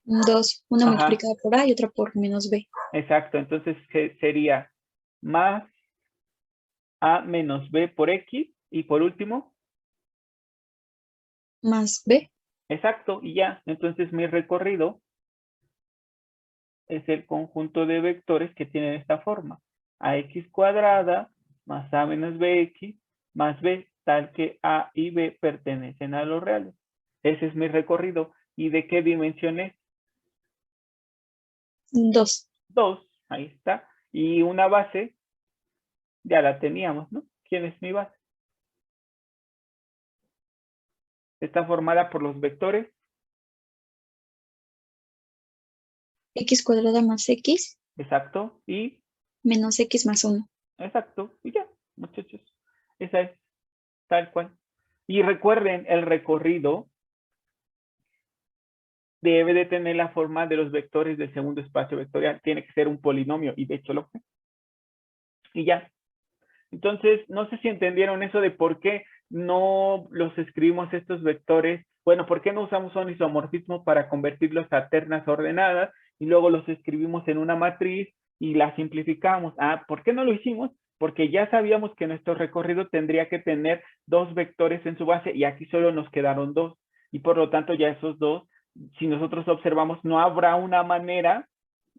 2. Una Ajá. multiplicada por A y otra por menos B. Exacto, entonces sería más A menos B por x. Y por último, Más B. exacto, y ya. Entonces mi recorrido es el conjunto de vectores que tienen esta forma. Ax cuadrada más A menos Bx más B, tal que A y B pertenecen a los reales. Ese es mi recorrido. ¿Y de qué dimensión es? 2. 2, ahí está. Y una base, ya la teníamos, ¿no? ¿Quién es mi base? Está formada por los vectores. X cuadrada más X Exacto. Y menos X más 1. exacto. Y ya, muchachos. Esa es tal cual. Y recuerden, el recorrido debe de tener la forma de los vectores del segundo espacio vectorial. Tiene que ser un polinomio y de hecho lo fue. Y ya. Entonces, no sé si entendieron eso de por qué no los escribimos estos vectores. Bueno, ¿por qué no usamos un isomorfismo para convertirlos a ternas ordenadas y luego los escribimos en una matriz y la simplificamos. Ah, ¿por qué no lo hicimos? Porque ya sabíamos que nuestro recorrido tendría que tener 2 vectores en su base y aquí solo nos quedaron 2. Y por lo tanto ya esos 2, si nosotros observamos, no habrá una manera,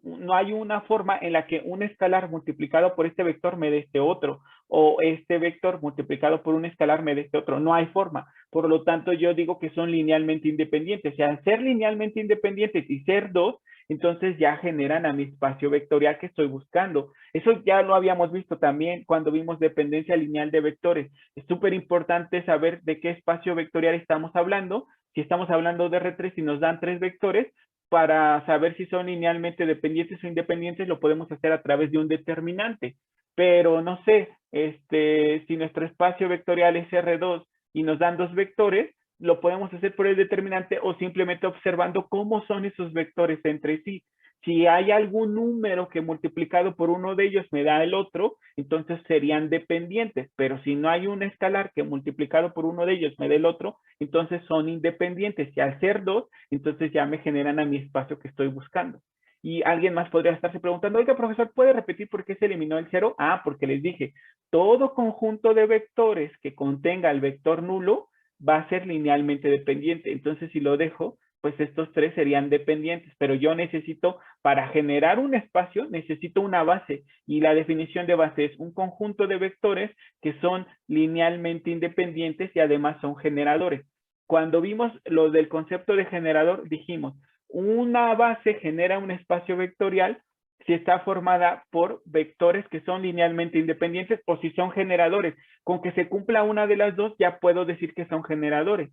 no hay una forma en la que un escalar multiplicado por este vector me dé este otro, o este vector multiplicado por un escalar me dé este otro. No hay forma. Por lo tanto, yo digo que son linealmente independientes. Y al ser linealmente independientes y ser 2, entonces ya generan a mi espacio vectorial que estoy buscando. Eso ya lo habíamos visto también cuando vimos dependencia lineal de vectores. Es súper importante saber de qué espacio vectorial estamos hablando. Si estamos hablando de R3 y nos dan 3 vectores, para saber si son linealmente dependientes o independientes, lo podemos hacer a través de un determinante. Pero no sé, si nuestro espacio vectorial es R2 y nos dan 2 vectores, lo podemos hacer por el determinante o simplemente observando cómo son esos vectores entre sí. Si hay algún número que multiplicado por uno de ellos me da el otro, entonces serían dependientes. Pero si no hay un escalar que multiplicado por uno de ellos me dé el otro, entonces son independientes. Y al ser 2, entonces ya me generan a mi espacio que estoy buscando. Y alguien más podría estarse preguntando, oiga, profesor, ¿puede repetir por qué se eliminó el 0? Ah, porque les dije, todo conjunto de vectores que contenga el vector nulo va a ser linealmente dependiente. Entonces, si lo dejo, pues estos 3 serían dependientes, pero yo necesito, para generar un espacio, necesito una base, y la definición de base es un conjunto de vectores que son linealmente independientes y además son generadores. Cuando vimos lo del concepto de generador, dijimos, una base genera un espacio vectorial si está formada por vectores que son linealmente independientes o si son generadores. Con que se cumpla una de las dos, ya puedo decir que son generadores,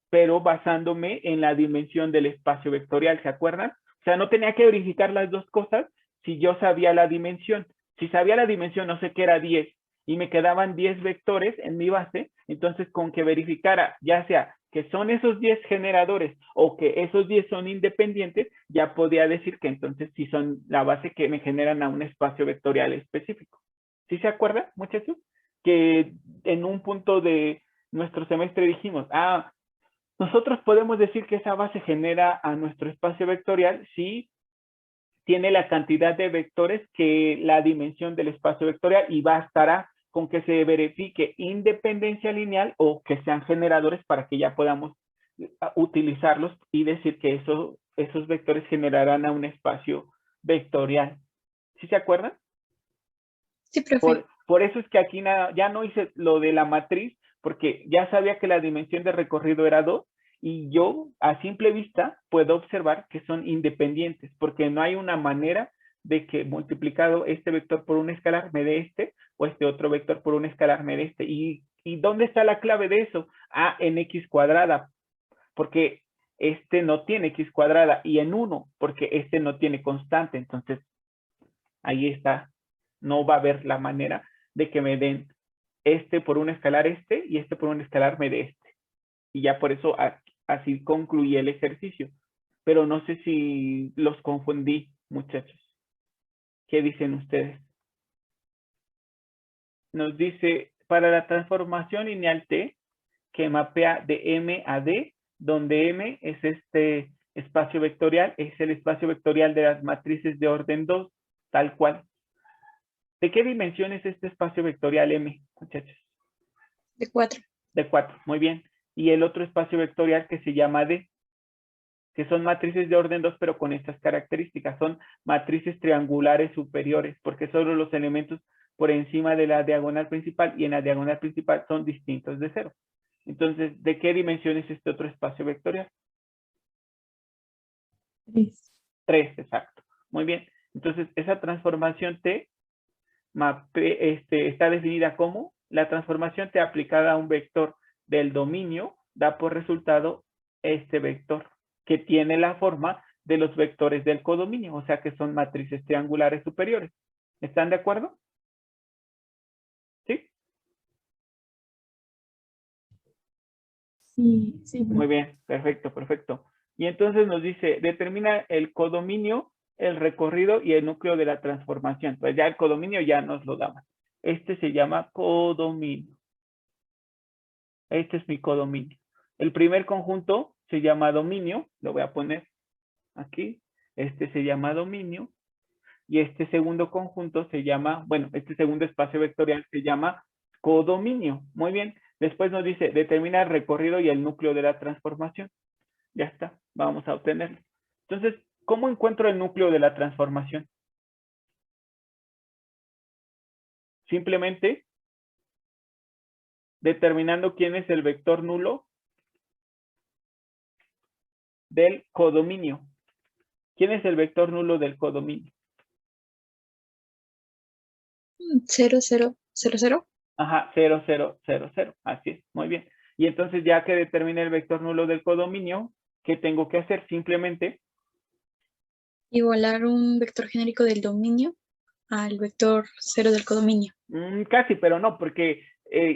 pero basándome en la dimensión del espacio vectorial, ¿se acuerdan? O sea, no tenía que verificar las dos cosas si yo sabía la dimensión. Si sabía la dimensión, no sé qué era 10, y me quedaban 10 vectores en mi base, entonces con que verificara, ya sea que son esos 10 generadores o que esos 10 son independientes, ya podía decir que entonces sí son la base que me generan a un espacio vectorial específico. ¿Sí se acuerdan, muchachos? Que en un punto de nuestro semestre dijimos, nosotros podemos decir que esa base genera a nuestro espacio vectorial si tiene la cantidad de vectores que la dimensión del espacio vectorial, y bastará con que se verifique independencia lineal o que sean generadores para que ya podamos utilizarlos y decir que esos vectores generarán a un espacio vectorial. ¿Sí se acuerdan? Sí, profe. Por eso es que aquí ya no hice lo de la matriz, porque ya sabía que la dimensión de recorrido era 2, y yo a simple vista puedo observar que son independientes, porque no hay una manera de que multiplicado este vector por un escalar me dé este, o este otro vector por un escalar me dé este. ¿Y dónde está la clave de eso? En x cuadrada, porque este no tiene x cuadrada, y en 1, porque este no tiene constante. Entonces, ahí está. No va a haber la manera de que me den este por un escalar y este por un escalar me dé este. Y ya por eso así concluí el ejercicio. Pero no sé si los confundí, muchachos. ¿Qué dicen ustedes? Nos dice, para la transformación lineal T, que mapea de M a D, donde M es este espacio vectorial, es el espacio vectorial de las matrices de orden 2, tal cual. ¿De qué dimensión es este espacio vectorial M, muchachos? De 4. De 4, muy bien. Y el otro espacio vectorial que se llama D, que son matrices de orden 2, pero con estas características. Son matrices triangulares superiores, porque solo los elementos por encima de la diagonal principal y en la diagonal principal son distintos de 0. Entonces, ¿de qué dimensión es este otro espacio vectorial? 3. 3, exacto. Muy bien. Entonces, esa transformación T está definida como la transformación T aplicada a un vector del dominio da por resultado este vector, que tiene la forma de los vectores del codominio, o sea que son matrices triangulares superiores. ¿Están de acuerdo? ¿Sí? Sí, sí. Muy bien, perfecto, perfecto. Y entonces nos dice, determina el codominio, el recorrido y el núcleo de la transformación. Pues ya el codominio ya nos lo daba. Este se llama codominio. Este es mi codominio. El primer conjunto se llama dominio. Lo voy a poner aquí. Este se llama dominio. y este segundo conjunto se llama, bueno, este segundo espacio vectorial se llama codominio. Muy bien. Después nos dice, determina el recorrido y el núcleo de la transformación. Ya está, vamos a obtenerlo. Entonces, ¿cómo encuentro el núcleo de la transformación? Simplemente determinando quién es el vector nulo del codominio. ¿Quién es el vector nulo del codominio? 0, 0, 0, 0. Ajá, 0, 0, 0, 0. Así es, muy bien. Y entonces ya que determine el vector nulo del codominio, ¿qué tengo que hacer? Simplemente Igualar un vector genérico del dominio al vector 0 del codominio. Casi, pero no, porque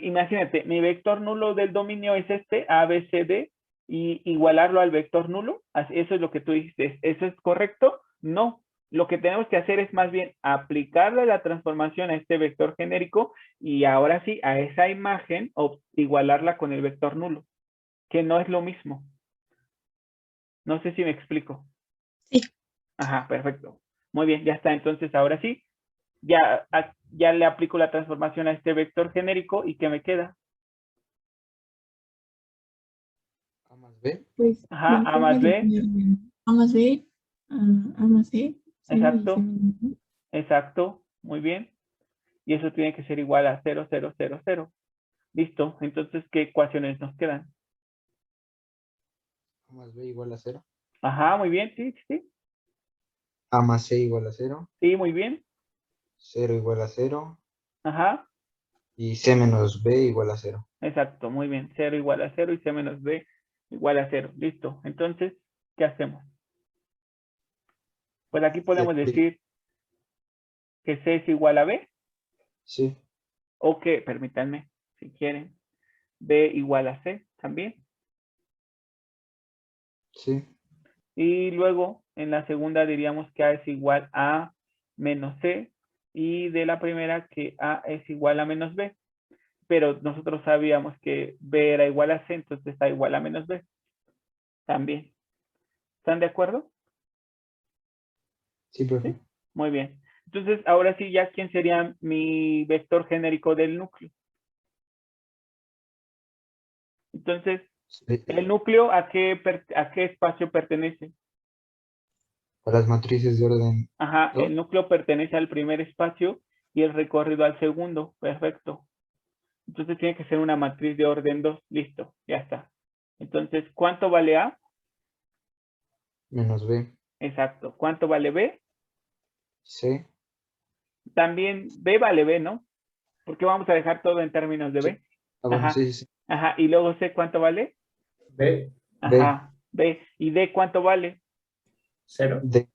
imagínate, mi vector nulo del dominio es este, A, B, C, D, y igualarlo al vector nulo. Eso es lo que tú dijiste. ¿Eso es correcto? No. Lo que tenemos que hacer es más bien aplicarle la transformación a este vector genérico y ahora sí, a esa imagen, igualarla con el vector nulo, que no es lo mismo. No sé si me explico. Sí. Ajá, perfecto. Muy bien, ya está. Entonces, ahora sí, ya le aplico la transformación a este vector genérico y ¿qué me queda? A más B. Pues Ajá, A más B. A más B, A más C. Exacto. Exacto. Muy bien. Y eso tiene que ser igual a 0, 0, 0, 0. Listo. Entonces, ¿qué ecuaciones nos quedan? A más B igual a 0. Ajá, muy bien. Sí, sí. A más C igual a 0. Sí, muy bien. 0 igual a 0. Ajá. Y C menos B igual a 0. Exacto. Muy bien. 0 igual a 0 y C menos B igual a 0. Listo. Entonces, ¿qué hacemos? Pues aquí podemos decir que C es igual a B. Sí. O que, permítanme, si quieren, B igual a C también. Sí. Y luego, en la segunda diríamos que A es igual a menos C. Y de la primera que A es igual a menos B. Pero nosotros sabíamos que B era igual a C, entonces A igual a menos B. También. ¿Están de acuerdo? Sí, profe. ¿Sí? Muy bien. Entonces, ahora sí, ya, ¿quién sería mi vector genérico del núcleo? Entonces, Sí. ¿el núcleo a qué espacio pertenece? A las matrices de orden Ajá, 2. el núcleo pertenece al primer espacio y el recorrido al segundo. Perfecto. Entonces tiene que ser una matriz de orden 2. Listo, ya está. Entonces, ¿cuánto vale A? Menos B. Exacto. ¿Cuánto vale B? C. También B vale B, ¿no? Porque vamos a dejar todo en términos de Sí. B. Ah, bueno, Ajá. sí, sí, sí. Ajá. Y luego C, ¿cuánto vale? B, B. Ajá. B. ¿Y D cuánto vale? 0. D.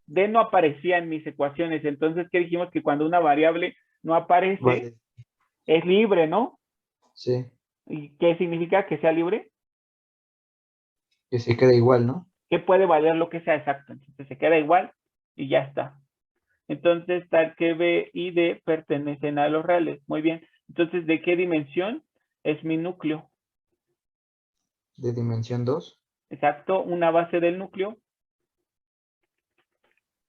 D no aparecía en mis ecuaciones. Entonces, ¿qué dijimos? Que cuando una variable no aparece, Vale. es libre, ¿no? Sí. ¿Y qué significa que sea libre? Que se queda igual, ¿no? Que puede valer lo que sea exacto. Entonces se queda igual y ya está. Entonces, tal que B y D pertenecen a los reales. Muy bien. Entonces, ¿de qué dimensión es mi núcleo? De dimensión 2. Exacto, una base del núcleo.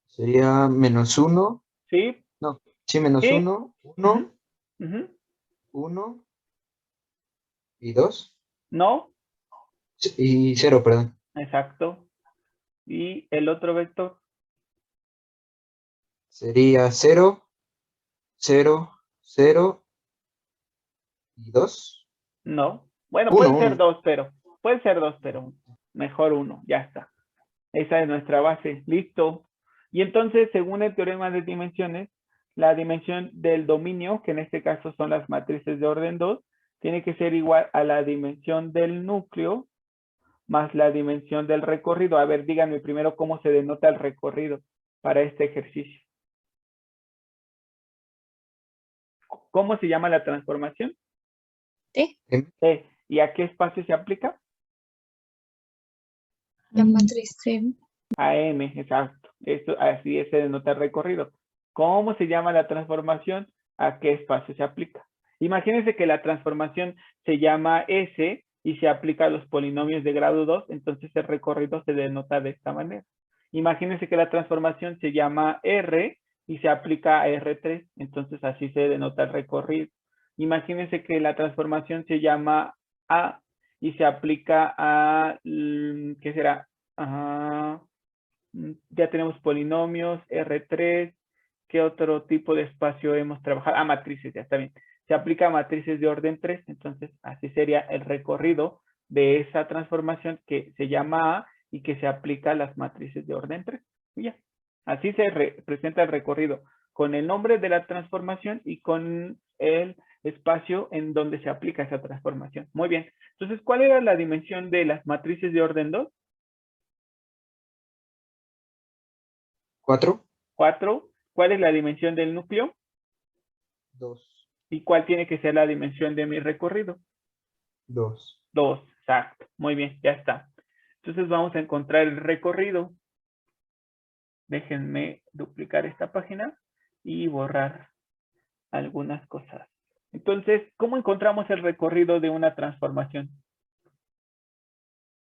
Sería menos 1. ¿Sí? No, sí, menos Sí. 1, Ujú, 1, ujú. 1 y 2. No, Y 0, perdón. exacto. Y el otro vector. Sería 0, 0, 0 y 2. No. Bueno, 1, pueden ser 1. dos, pero mejor uno. Ya está. Esa es nuestra base. Listo. Y entonces, según el teorema de dimensiones, la dimensión del dominio, que en este caso son las matrices de orden 2, tiene que ser igual a la dimensión del núcleo más la dimensión del recorrido. A ver, díganme primero cómo se denota el recorrido para este ejercicio. ¿Cómo se llama la transformación? T. ¿Y a qué espacio se aplica? La matriz T. A M, exacto. Esto, así se denota el recorrido. ¿Cómo se llama la transformación? ¿A qué espacio se aplica? Imagínense que la transformación se llama S y se aplica a los polinomios de grado 2, entonces el recorrido se denota de esta manera. Imagínense que la transformación se llama R y se aplica a R3, entonces así se denota el recorrido. Imagínense que la transformación se llama A y se aplica a, ¿qué será? Ya tenemos polinomios, R3, ¿qué otro tipo de espacio hemos trabajado? Matrices, ya está bien. Se aplica a matrices de orden 3, entonces así sería el recorrido de esa transformación que se llama A y que se aplica a las matrices de orden 3. Y ya. Así se representa el recorrido, con el nombre de la transformación y con el espacio en donde se aplica esa transformación. Muy bien. Entonces, ¿cuál era la dimensión de las matrices de orden 2? 4. 4. ¿Cuál es la dimensión del núcleo? 2. ¿Y cuál tiene que ser la dimensión de mi recorrido? 2. 2, exacto. Muy bien, ya está. Entonces vamos a encontrar el recorrido. Déjenme duplicar esta página y borrar algunas cosas. Entonces, ¿cómo encontramos el recorrido de una transformación?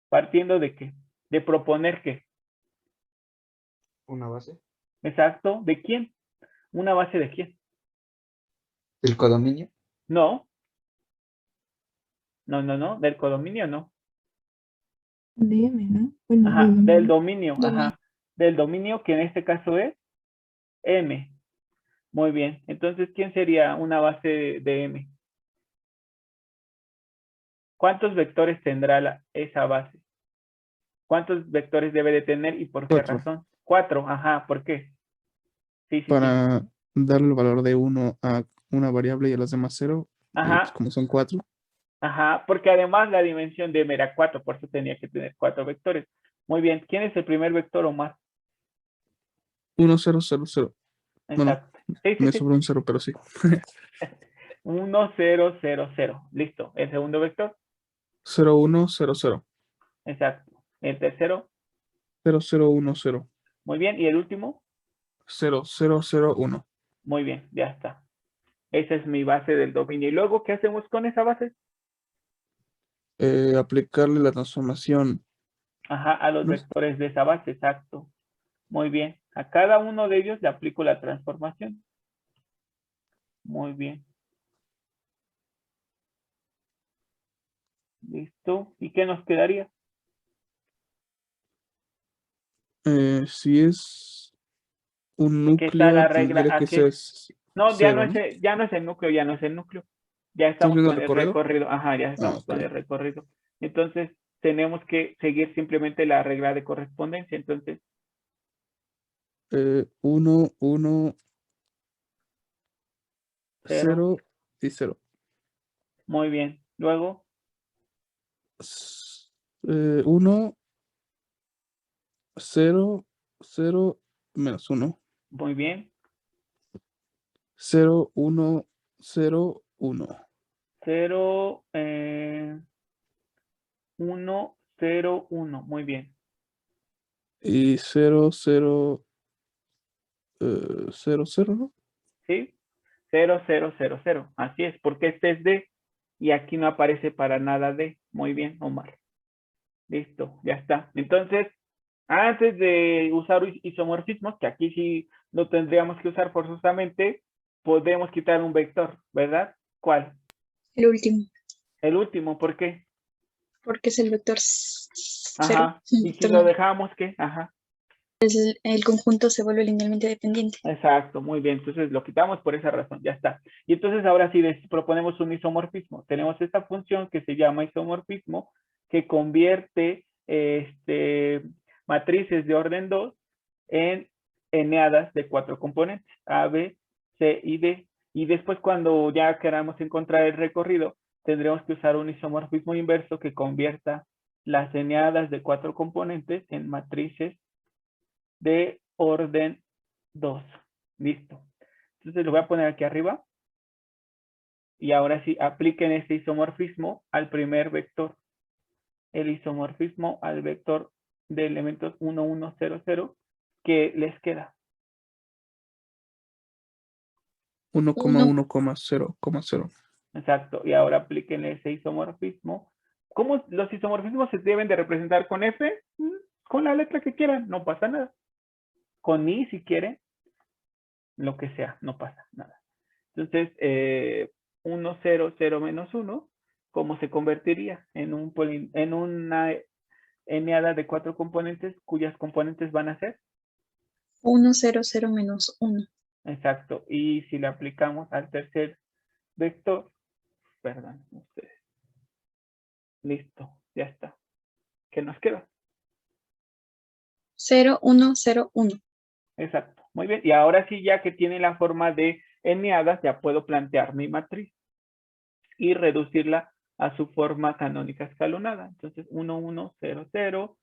¿Partiendo de qué? De proponer qué. Una base. Exacto. ¿De quién? ¿Una base de quién? ¿Del codominio? No. No. Del codominio no. De M, ¿no? Bueno, Ajá, de del dominio. dominio. Ajá. Del dominio, que en este caso es M. Muy bien. Entonces, ¿quién sería una base de M? ¿Cuántos vectores tendrá esa base? ¿Cuántos vectores debe de tener y por qué 4. razón? 4. Ajá, ¿por qué? Sí. Para darle el valor de 1 a una variable y a las demás 0. Y pues Ajá, como son 4. ajá, porque además la dimensión de M era 4, por eso tenía que tener 4 vectores. Muy bien, ¿quién es el primer vector o más? 1, 0, 0, 0. Bueno, Exacto. Sí. me sobró un 0, pero sí. 1, 0, 0, 0. Listo. El segundo vector. 0, 1, 0, 0. Exacto. El tercero. 0, 0, 1, 0. Muy bien. ¿Y el último? 0, 0, 0, 1. Muy bien, ya está. Esa es mi base del dominio. ¿Y luego qué hacemos con esa base? Aplicarle la transformación. Ajá, a los ¿No? vectores de esa base, exacto. Muy bien. A cada uno de ellos le aplico la transformación. Muy bien. Listo. ¿Y qué nos quedaría? Si es un Aquí está la núcleo, regla. tendría que Aquí ser no, ya no 0, es, ¿no? ya no es el núcleo, ya no es el núcleo. Ya ¿Estamos estamos viendo con el el recorrido? recorrido. Ajá, ya Ah, estamos ok. con el recorrido. Entonces, tenemos que seguir simplemente la regla de correspondencia. Entonces, 1, 1, 0. 0 y 0. Muy bien. Luego, 1, 0, 0, menos 1. muy bien. 0, 1, 0, 1. 0, 1, 0, 1. Muy bien. Y 0, 0, 0, 0, ¿no? ¿Sí? 0, 0, 0, 0. Así es, porque este es D y aquí no aparece para nada D. Muy bien, Omar. Listo, ya está. Entonces, antes de usar isomorfismos, que aquí sí lo tendríamos que usar forzosamente, podemos quitar un vector, ¿verdad? ¿Cuál? El último, El último, ¿por qué? porque es el vector 0. Ajá. Y si lo dejamos, ¿qué? Ajá. El conjunto se vuelve linealmente dependiente. Exacto, muy bien. Entonces lo quitamos por esa razón, ya está. Y entonces ahora sí proponemos un isomorfismo. Tenemos esta función que se llama isomorfismo, que convierte matrices de orden 2 en eneadas de 4 componentes, A, B, C y D. Y después cuando ya queramos encontrar el recorrido, tendremos que usar un isomorfismo inverso que convierta las eneadas de 4 componentes en matrices de orden 2. Listo. Entonces lo voy a poner aquí arriba. Y ahora sí, apliquen este isomorfismo al primer vector. El isomorfismo al vector de elementos 1, 1, 0, 0 que les queda. 1,1,0,0. Exacto. Y ahora apliquen ese isomorfismo. ¿Cómo los isomorfismos se deben de representar con F? Con la letra que quieran, no pasa nada. Con I si quieren, lo que sea, no pasa nada. Entonces, 1, 0, 0 menos 1, ¿cómo se convertiría? En una eneada de 4 componentes, cuyas componentes van a ser 1, 0, 0 menos 1. exacto. Y si le aplicamos al tercer vector, perdón, ustedes. Listo, ya está. ¿Qué nos queda? 0, 1, 0, 1. Exacto, muy bien. Y ahora sí, ya que tiene la forma de eneadas, ya puedo plantear mi matriz y reducirla a su forma canónica escalonada. Entonces, 1, 1, 0, 0,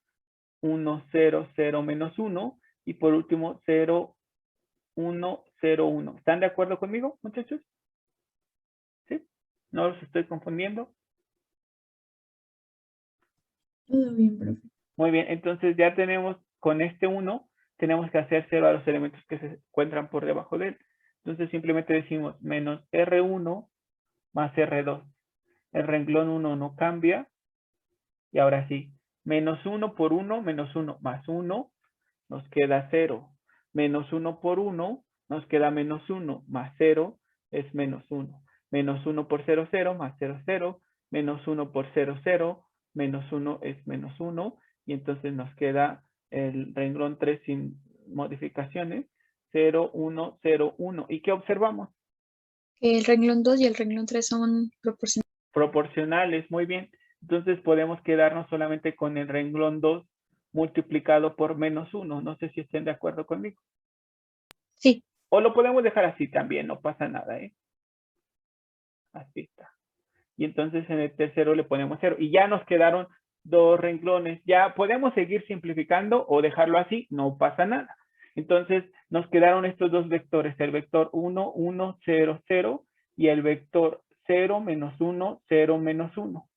1, 0, 0 menos 1 y por último 0, 1, 0, 1. ¿Están de acuerdo conmigo, muchachos? ¿Sí? ¿No los estoy confundiendo? Todo bien, profe. Muy bien, entonces ya tenemos con este 1, tenemos que hacer 0 a los elementos que se encuentran por debajo de él. Entonces simplemente decimos menos R1 más R2. El renglón 1 no cambia. Y ahora sí, menos 1 por 1, menos 1 más 1, nos queda 0. Menos 1 por 1, nos queda menos 1 más 0 es menos 1. Menos 1 por 0, 0 más 0, 0. Menos 1 por 0, 0. Menos 1 es menos 1. Y entonces nos queda el renglón 3 sin modificaciones. 0, 1, 0, 1. ¿Y qué observamos? El renglón 2 y el renglón 3 son proporcionales. Proporcionales, muy bien. Entonces podemos quedarnos solamente con el renglón 2 multiplicado por menos 1. No sé si estén de acuerdo conmigo. Sí. O lo podemos dejar así también, no pasa nada, ¿eh? Así está. Y entonces en el tercero le ponemos 0. Y ya nos quedaron 2 renglones. Ya podemos seguir simplificando o dejarlo así, no pasa nada. Entonces nos quedaron estos 2 vectores, el vector 1, 1, 0, 0 y el vector 0, menos 1, 0, menos 1.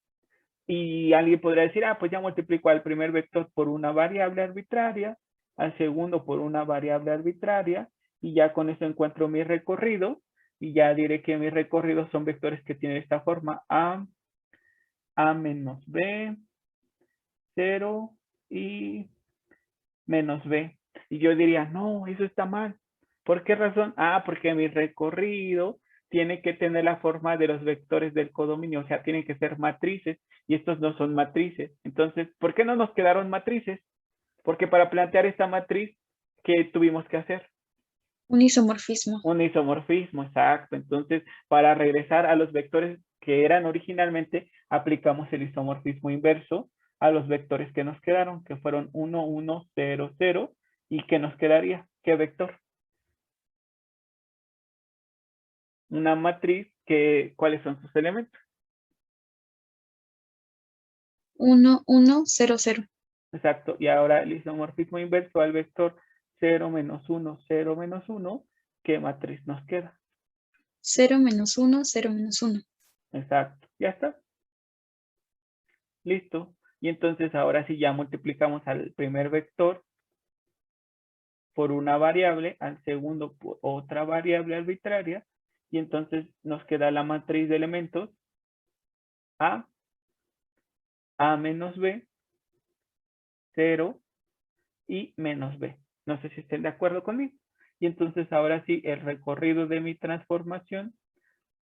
Y alguien podría decir, pues ya multiplico al primer vector por una variable arbitraria, al segundo por una variable arbitraria, y ya con eso encuentro mi recorrido, y ya diré que mis recorridos son vectores que tienen esta forma, A menos B, 0 y menos B. Y yo diría, no, eso está mal. ¿Por qué razón? Porque mi recorrido tiene que tener la forma de los vectores del codominio, o sea, tienen que ser matrices, y estos no son matrices. Entonces, ¿por qué no nos quedaron matrices? Porque para plantear esta matriz, ¿qué tuvimos que hacer? Un isomorfismo. Un isomorfismo, exacto. Entonces, para regresar a los vectores que eran originalmente, aplicamos el isomorfismo inverso a los vectores que nos quedaron, que fueron 1, 1, 0, 0. ¿Y qué nos quedaría? ¿Qué vector? Una matriz que, ¿cuáles son sus elementos? 1, 1, 0, 0. Exacto. Y ahora el isomorfismo inverso al vector 0, menos 1, 0, menos 1. ¿Qué matriz nos queda? 0, menos 1, 0, menos 1. Exacto. ¿Ya está? Listo. Y entonces ahora sí ya multiplicamos al primer vector por una variable, al segundo por otra variable arbitraria, y entonces nos queda la matriz de elementos A menos B, 0 y menos B. No sé si estén de acuerdo conmigo. Y entonces ahora sí, el recorrido de mi transformación,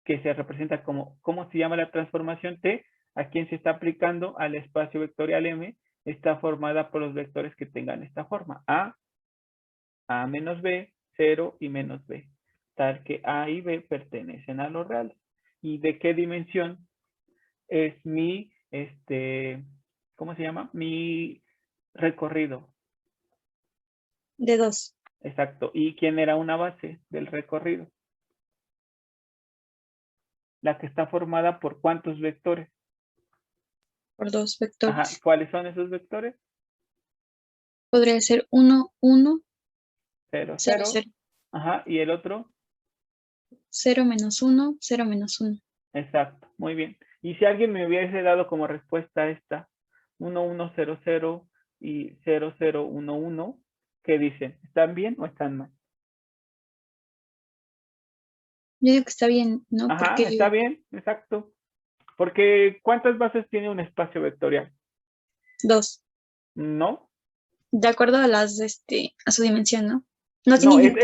que se representa como, ¿cómo se llama la transformación T? A quien se está aplicando al espacio vectorial M, está formada por los vectores que tengan esta forma. A menos B, 0 y menos B. Tal que A y B pertenecen a los reales. ¿Y de qué dimensión es mi, ¿cómo se llama? Mi recorrido. De 2. Exacto. ¿Y quién era una base del recorrido? La que está formada por ¿cuántos vectores? Por 2 vectores. Ajá. ¿Cuáles son esos vectores? Podría ser 1, 1, 0, 0, 0. 0. Ajá. ¿Y el otro? 0 menos 1, 0 menos 1. Exacto. Muy bien. Y si alguien me hubiese dado como respuesta esta, 1, 1, 0, 0 y 0, 0, 1, 1, ¿qué dicen? ¿Están bien o están mal? Yo digo que está bien, ¿no? Ajá, Porque está bien, exacto. Porque ¿cuántas bases tiene un espacio vectorial? 2. No, de acuerdo a las, a su dimensión, ¿no? No No, tiene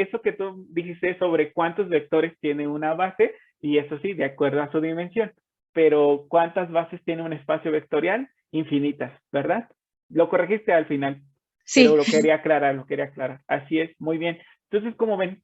eso que tú dijiste sobre cuántos vectores tiene una base, y eso sí, de acuerdo a su dimensión. Pero ¿cuántas bases tiene un espacio vectorial? Infinitas, ¿verdad? Lo corregiste al final, Sí. pero lo quería aclarar, lo quería aclarar. Así es, muy bien. Entonces, como ven,